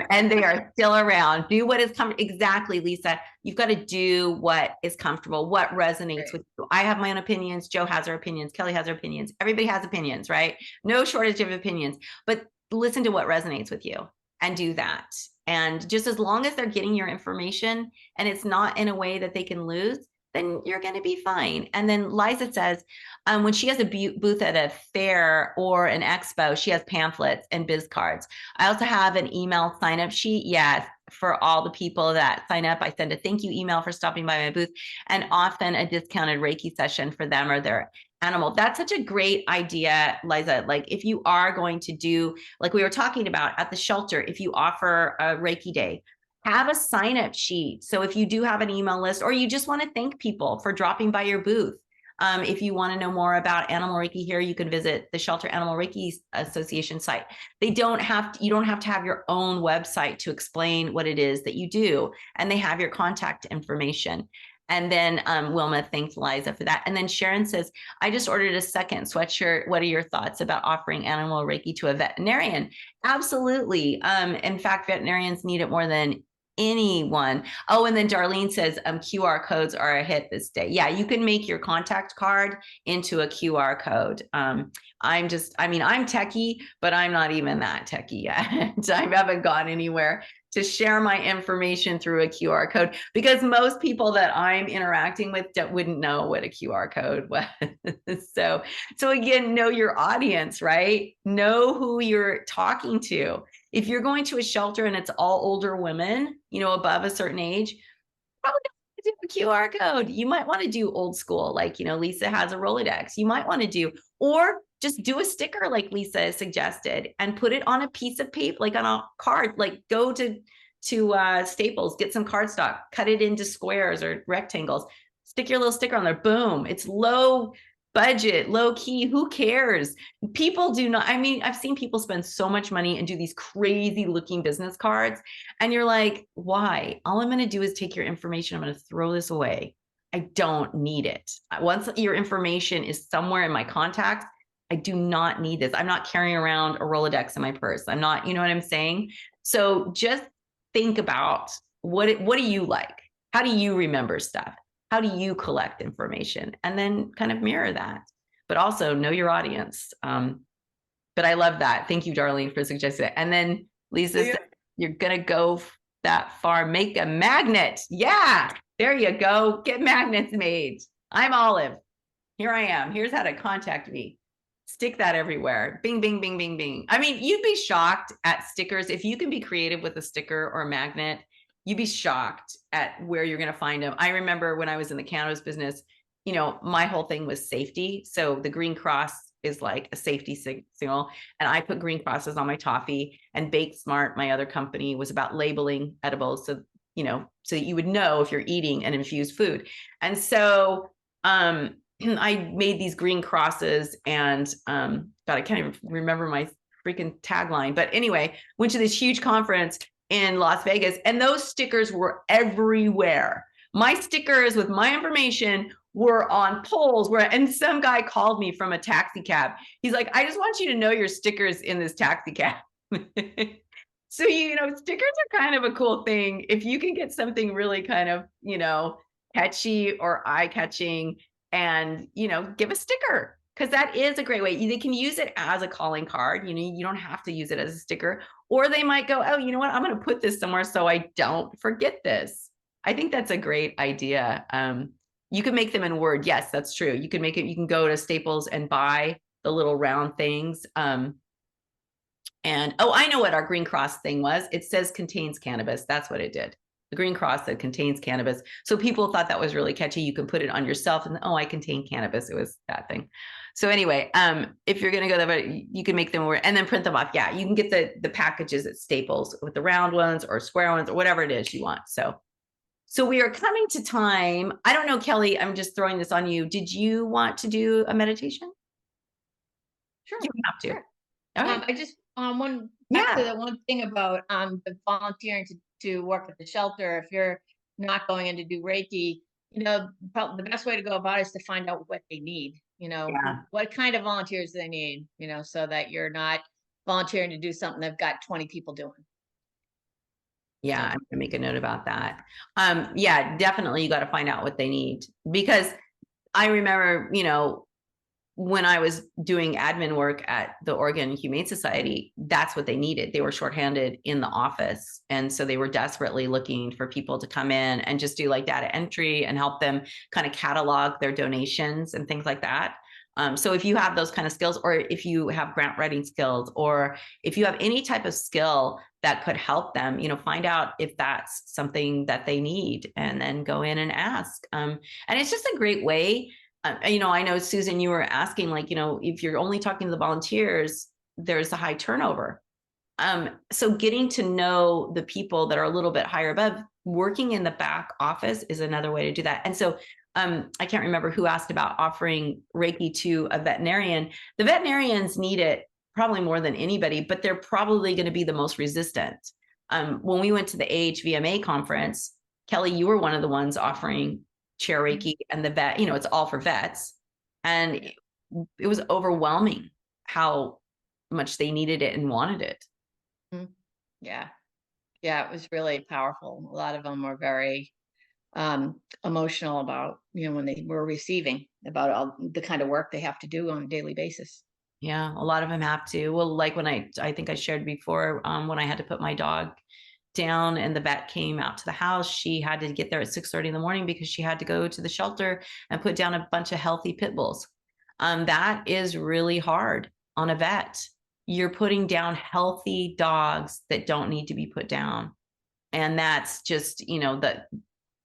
And they are still around. Do what is comfortable. Exactly, Lisa. You've got to do what is comfortable, what resonates with you. I have my own opinions. Joe has her opinions. Kelly has her opinions. Everybody has opinions, right? No shortage of opinions, but listen to what resonates with you and do that. And just as long as they're getting your information and it's not in a way that they can lose, then you're going to be fine. And then Liza says, when she has a booth at a fair or an expo, she has pamphlets and biz cards. I also have an email sign-up sheet. Yes, for all the people that sign up, I send a thank you email for stopping by my booth, and often a discounted Reiki session for them or their animal. That's such a great idea, Liza. Like if you are going to do, like we were talking about at the shelter, if you offer a Reiki day, have a sign-up sheet. So if you do have an email list, or you just want to thank people for dropping by your booth, if you want to know more about Animal Reiki here, you can visit the Shelter Animal Reiki Association site. You don't have to have your own website to explain what it is that you do, and they have your contact information. And then Wilma thanked Liza for that. And then Sharon says, I just ordered a second sweatshirt. What are your thoughts about offering Animal Reiki to a veterinarian? Absolutely. In fact, veterinarians need it more than anyone. Oh, and then Darlene says QR codes are a hit this day. Yeah, you can make your contact card into a QR code. I'm techie, but I'm not even that techie yet. I haven't gone anywhere to share my information through a QR code, because most people that I'm interacting with wouldn't know what a QR code was. So again, know your audience, right? Know who you're talking to. If you're going to a shelter and it's all older women, above a certain age, probably do a QR code. You might want to do old school, like, Lisa has a Rolodex. You might want to do, or just do a sticker like Lisa suggested and put it on a piece of paper, like on a card, like go to Staples, get some cardstock, cut it into squares or rectangles, stick your little sticker on there. Boom. It's low budget, low key. Who cares? People do not. I've seen people spend so much money and do these crazy looking business cards. And you're like, why? All I'm going to do is take your information. I'm going to throw this away. I don't need it. Once your information is somewhere in my contacts, I do not need this. I'm not carrying around a Rolodex in my purse. I'm not, you know what I'm saying? So just think about what do you like? How do you remember stuff? How do you collect information? And then kind of mirror that, but also know your audience. But I love that. Thank you, Darlene, for suggesting it. And then Lisa said, you're going to go that far, make a magnet. Yeah, there you go. Get magnets made. I'm Olive. Here I am. Here's how to contact me. Stick that everywhere. Bing, bing, bing, bing, bing. You'd be shocked at stickers. If you can be creative with a sticker or a magnet, you'd be shocked at where you're going to find them. I remember when I was in the cannabis business, my whole thing was safety. So the green cross is like a safety signal. And I put green crosses on my toffee, and Bake Smart, my other company, was about labeling edibles. So, so that you would know if you're eating an infused food. And so, I made these green crosses, and God, I can't even remember my freaking tagline. But anyway, went to this huge conference in Las Vegas, and those stickers were everywhere. My stickers with my information were on poles and some guy called me from a taxi cab. He's like, I just want you to know your stickers in this taxi cab. So, stickers are kind of a cool thing. If you can get something really kind of, catchy or eye-catching, and, give a sticker, because that is a great way. They can use it as a calling card. You don't have to use it as a sticker, or they might go, oh, you know what? I'm going to put this somewhere so I don't forget this. I think that's a great idea. You can make them in Word. Yes, that's true. You can make it. You can go to Staples and buy the little round things. And I know what our green cross thing was. It says contains cannabis. That's what it did. The green cross that contains cannabis. So people thought that was really catchy. You can put it on yourself and, I contain cannabis. It was that thing. So anyway, if you're going to go there, you can make them and then print them off. Yeah, you can get the packages at Staples with the round ones or square ones or whatever it is you want. So we are coming to time. I don't know, Kelly, I'm just throwing this on you. Did you want to do a meditation? Sure. You have to. Sure. Okay. I just back to the one thing about the volunteering to work at the shelter. If you're not going in to do Reiki, the best way to go about it is to find out what they need. What kind of volunteers they need. So that you're not volunteering to do something they've got 20 people doing. Yeah, I'm gonna make a note about that. Yeah, definitely you got to find out what they need, because I remember, when I was doing admin work at the Oregon Humane Society, that's what they needed. They were shorthanded in the office. And so they were desperately looking for people to come in and just do like data entry and help them kind of catalog their donations and things like that. So if you have those kind of skills, or if you have grant writing skills, or if you have any type of skill that could help them, find out if that's something that they need, and then go in and ask. And it's just a great way. I know, Susan, you were asking, like, if you're only talking to the volunteers, there's a high turnover. So getting to know the people that are a little bit higher above, working in the back office is another way to do that. And so I can't remember who asked about offering Reiki to a veterinarian. The veterinarians need it probably more than anybody, but they're probably going to be the most resistant. When we went to the AHVMA conference, Kelly, you were one of the ones offering chair Reiki, and the vet, it's all for vets. And it was overwhelming how much they needed it and wanted it. Yeah. Yeah, it was really powerful. A lot of them were very emotional about, when they were receiving, about all the kind of work they have to do on a daily basis. Yeah, a lot of them have to. Well, like when I think I shared before, when I had to put my dog down and the vet came out to the house, she had to get there at 6:30 in the morning because she had to go to the shelter and put down a bunch of healthy pit bulls. That is really hard on a vet. You're putting down healthy dogs that don't need to be put down. And that's just,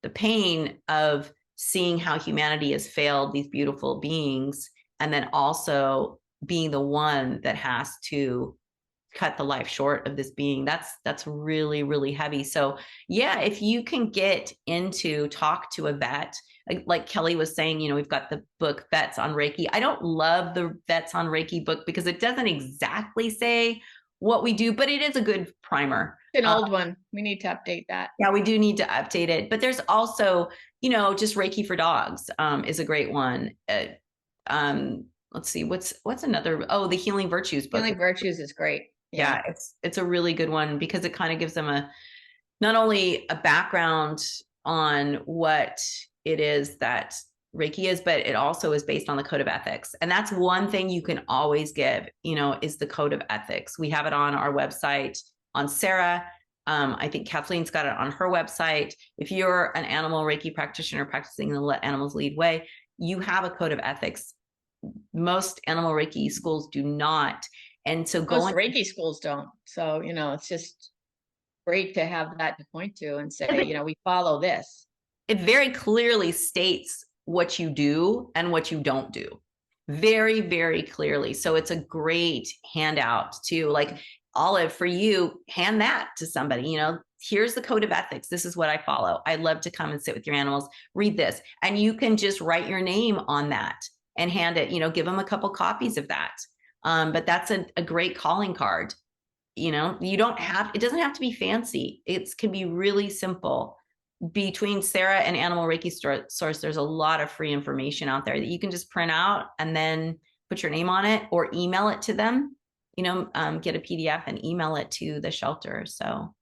the pain of seeing how humanity has failed these beautiful beings, and then also being the one that has to cut the life short of this being. That's really, really heavy. So yeah, if you can get into talk to a vet, like Kelly was saying, we've got the book Vets on Reiki. I don't love the Vets on Reiki book because it doesn't exactly say what we do, but it is a good primer. It's an old one. We need to update that. Yeah, we do need to update it. But there's also, just Reiki for dogs is a great one. Let's see, what's another? Oh, the Healing Virtues book. Healing Virtues is great. Yeah, it's a really good one because it kind of gives them not only a background on what it is that Reiki is, but it also is based on the code of ethics. And that's one thing you can always give, is the code of ethics. We have it on our website on SARA. I think Kathleen's got it on her website. If you're an animal Reiki practitioner practicing the Let Animals Lead way, you have a code of ethics. Most animal Reiki schools do not. And so most Reiki schools don't. So, it's just great to have that to point to and say, we follow this. It very clearly states what you do and what you don't do. Very, very clearly. So it's a great handout to, like, Olive, for you, hand that to somebody, here's the code of ethics. This is what I follow. I'd love to come and sit with your animals, read this. And you can just write your name on that and hand it, give them a couple copies of that. But that's a great calling card. You don't have, it doesn't have to be fancy. It can be really simple. Between SARA and Animal Reiki Source, there's a lot of free information out there that you can just print out and then put your name on it or email it to them, get a PDF and email it to the shelter. So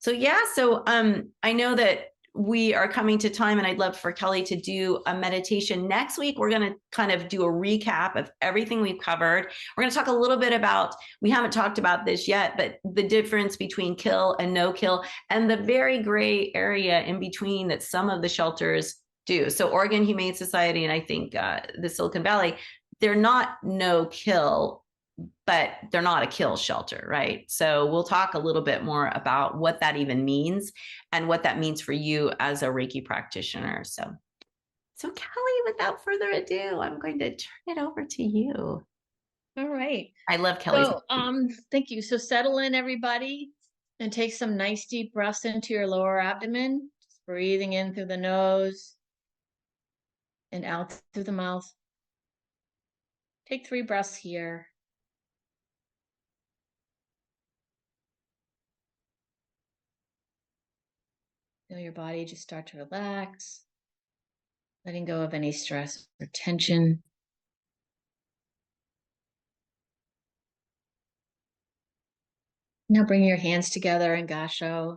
yeah. So I know that we are coming to time, and I'd love for Kelly to do a meditation. Next week, we're going to kind of do a recap of everything we've covered. We're going to talk a little bit about, we haven't talked about this yet, but the difference between kill and no kill, and the very gray area in between that some of the shelters do. So Oregon Humane Society, and I think the Silicon Valley, they're not no kill, but they're not a kill shelter, right? So we'll talk a little bit more about what that even means and what that means for you as a Reiki practitioner. So Kelly, without further ado, I'm going to turn it over to you. All right. I love Kelly's. So, thank you. So settle in, everybody, and take some nice deep breaths into your lower abdomen, just breathing in through the nose and out through the mouth. Take 3 breaths here. Feel your body just start to relax, letting go of any stress or tension. Now bring your hands together in Gasho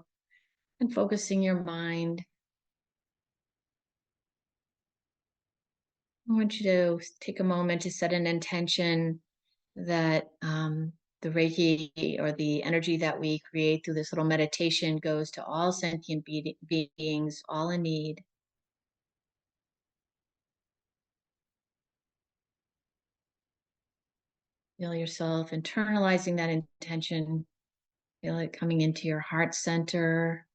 and focusing your mind I want you to take a moment to set an intention that the Reiki or the energy that we create through this little meditation goes to all sentient beings, all in need. Feel yourself internalizing that intention. Feel it coming into your heart center.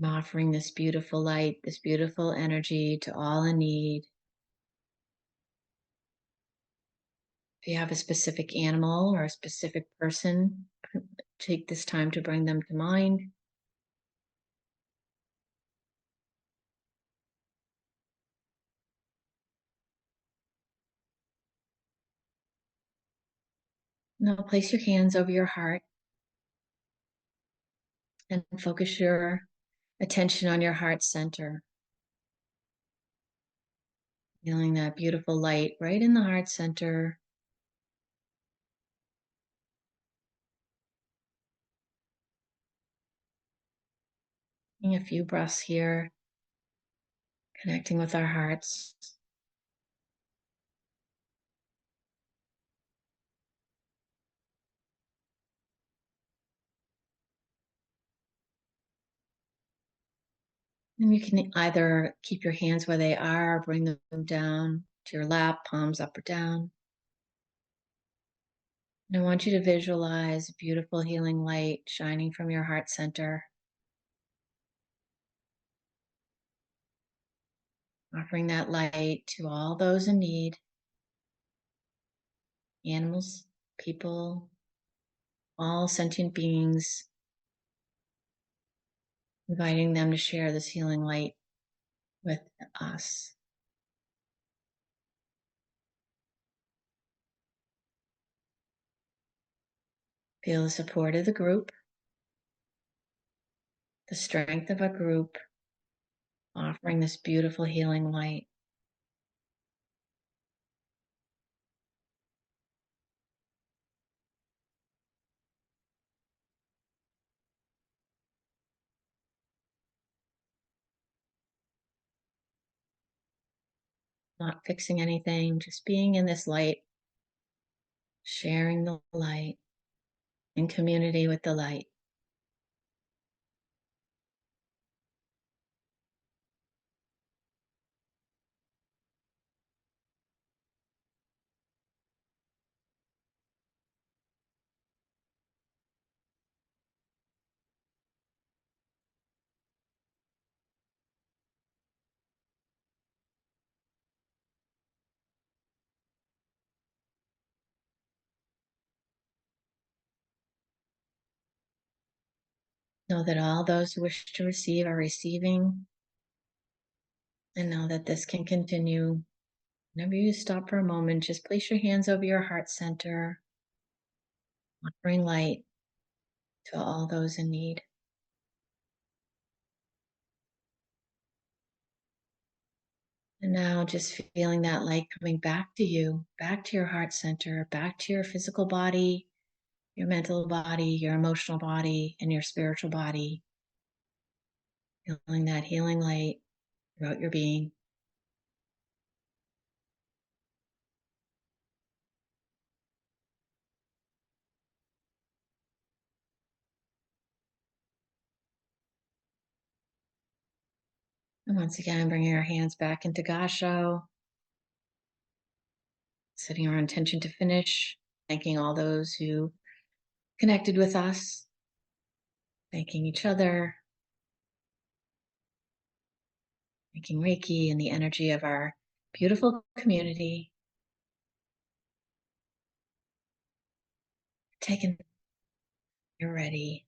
I'm offering this beautiful light, this beautiful energy to all in need. If you have a specific animal or a specific person, take this time to bring them to mind. Now place your hands over your heart and focus your attention on your heart center. Feeling that beautiful light right in the heart center. Taking a few breaths here, connecting with our hearts. And you can either keep your hands where they are or bring them down to your lap, palms up or down. And I want you to visualize a beautiful healing light shining from your heart center, offering that light to all those in need, animals, people, all sentient beings, inviting them to share this healing light with us. Feel the support of the group, the strength of a group, offering this beautiful healing light. Not fixing anything, just being in this light, sharing the light, in community with the light. Know that all those who wish to receive are receiving, and know that this can continue. Whenever you stop for a moment, just place your hands over your heart center, offering light to all those in need. And now just feeling that light coming back to you, back to your heart center, back to your physical body, your mental body, your emotional body, and your spiritual body. Feeling that healing light throughout your being. And once again, bringing our hands back into Gasho. Setting our intention to finish. Thanking all those who connected with us. Thanking each other. Thanking Reiki and the energy of our beautiful community. Taking, you're ready.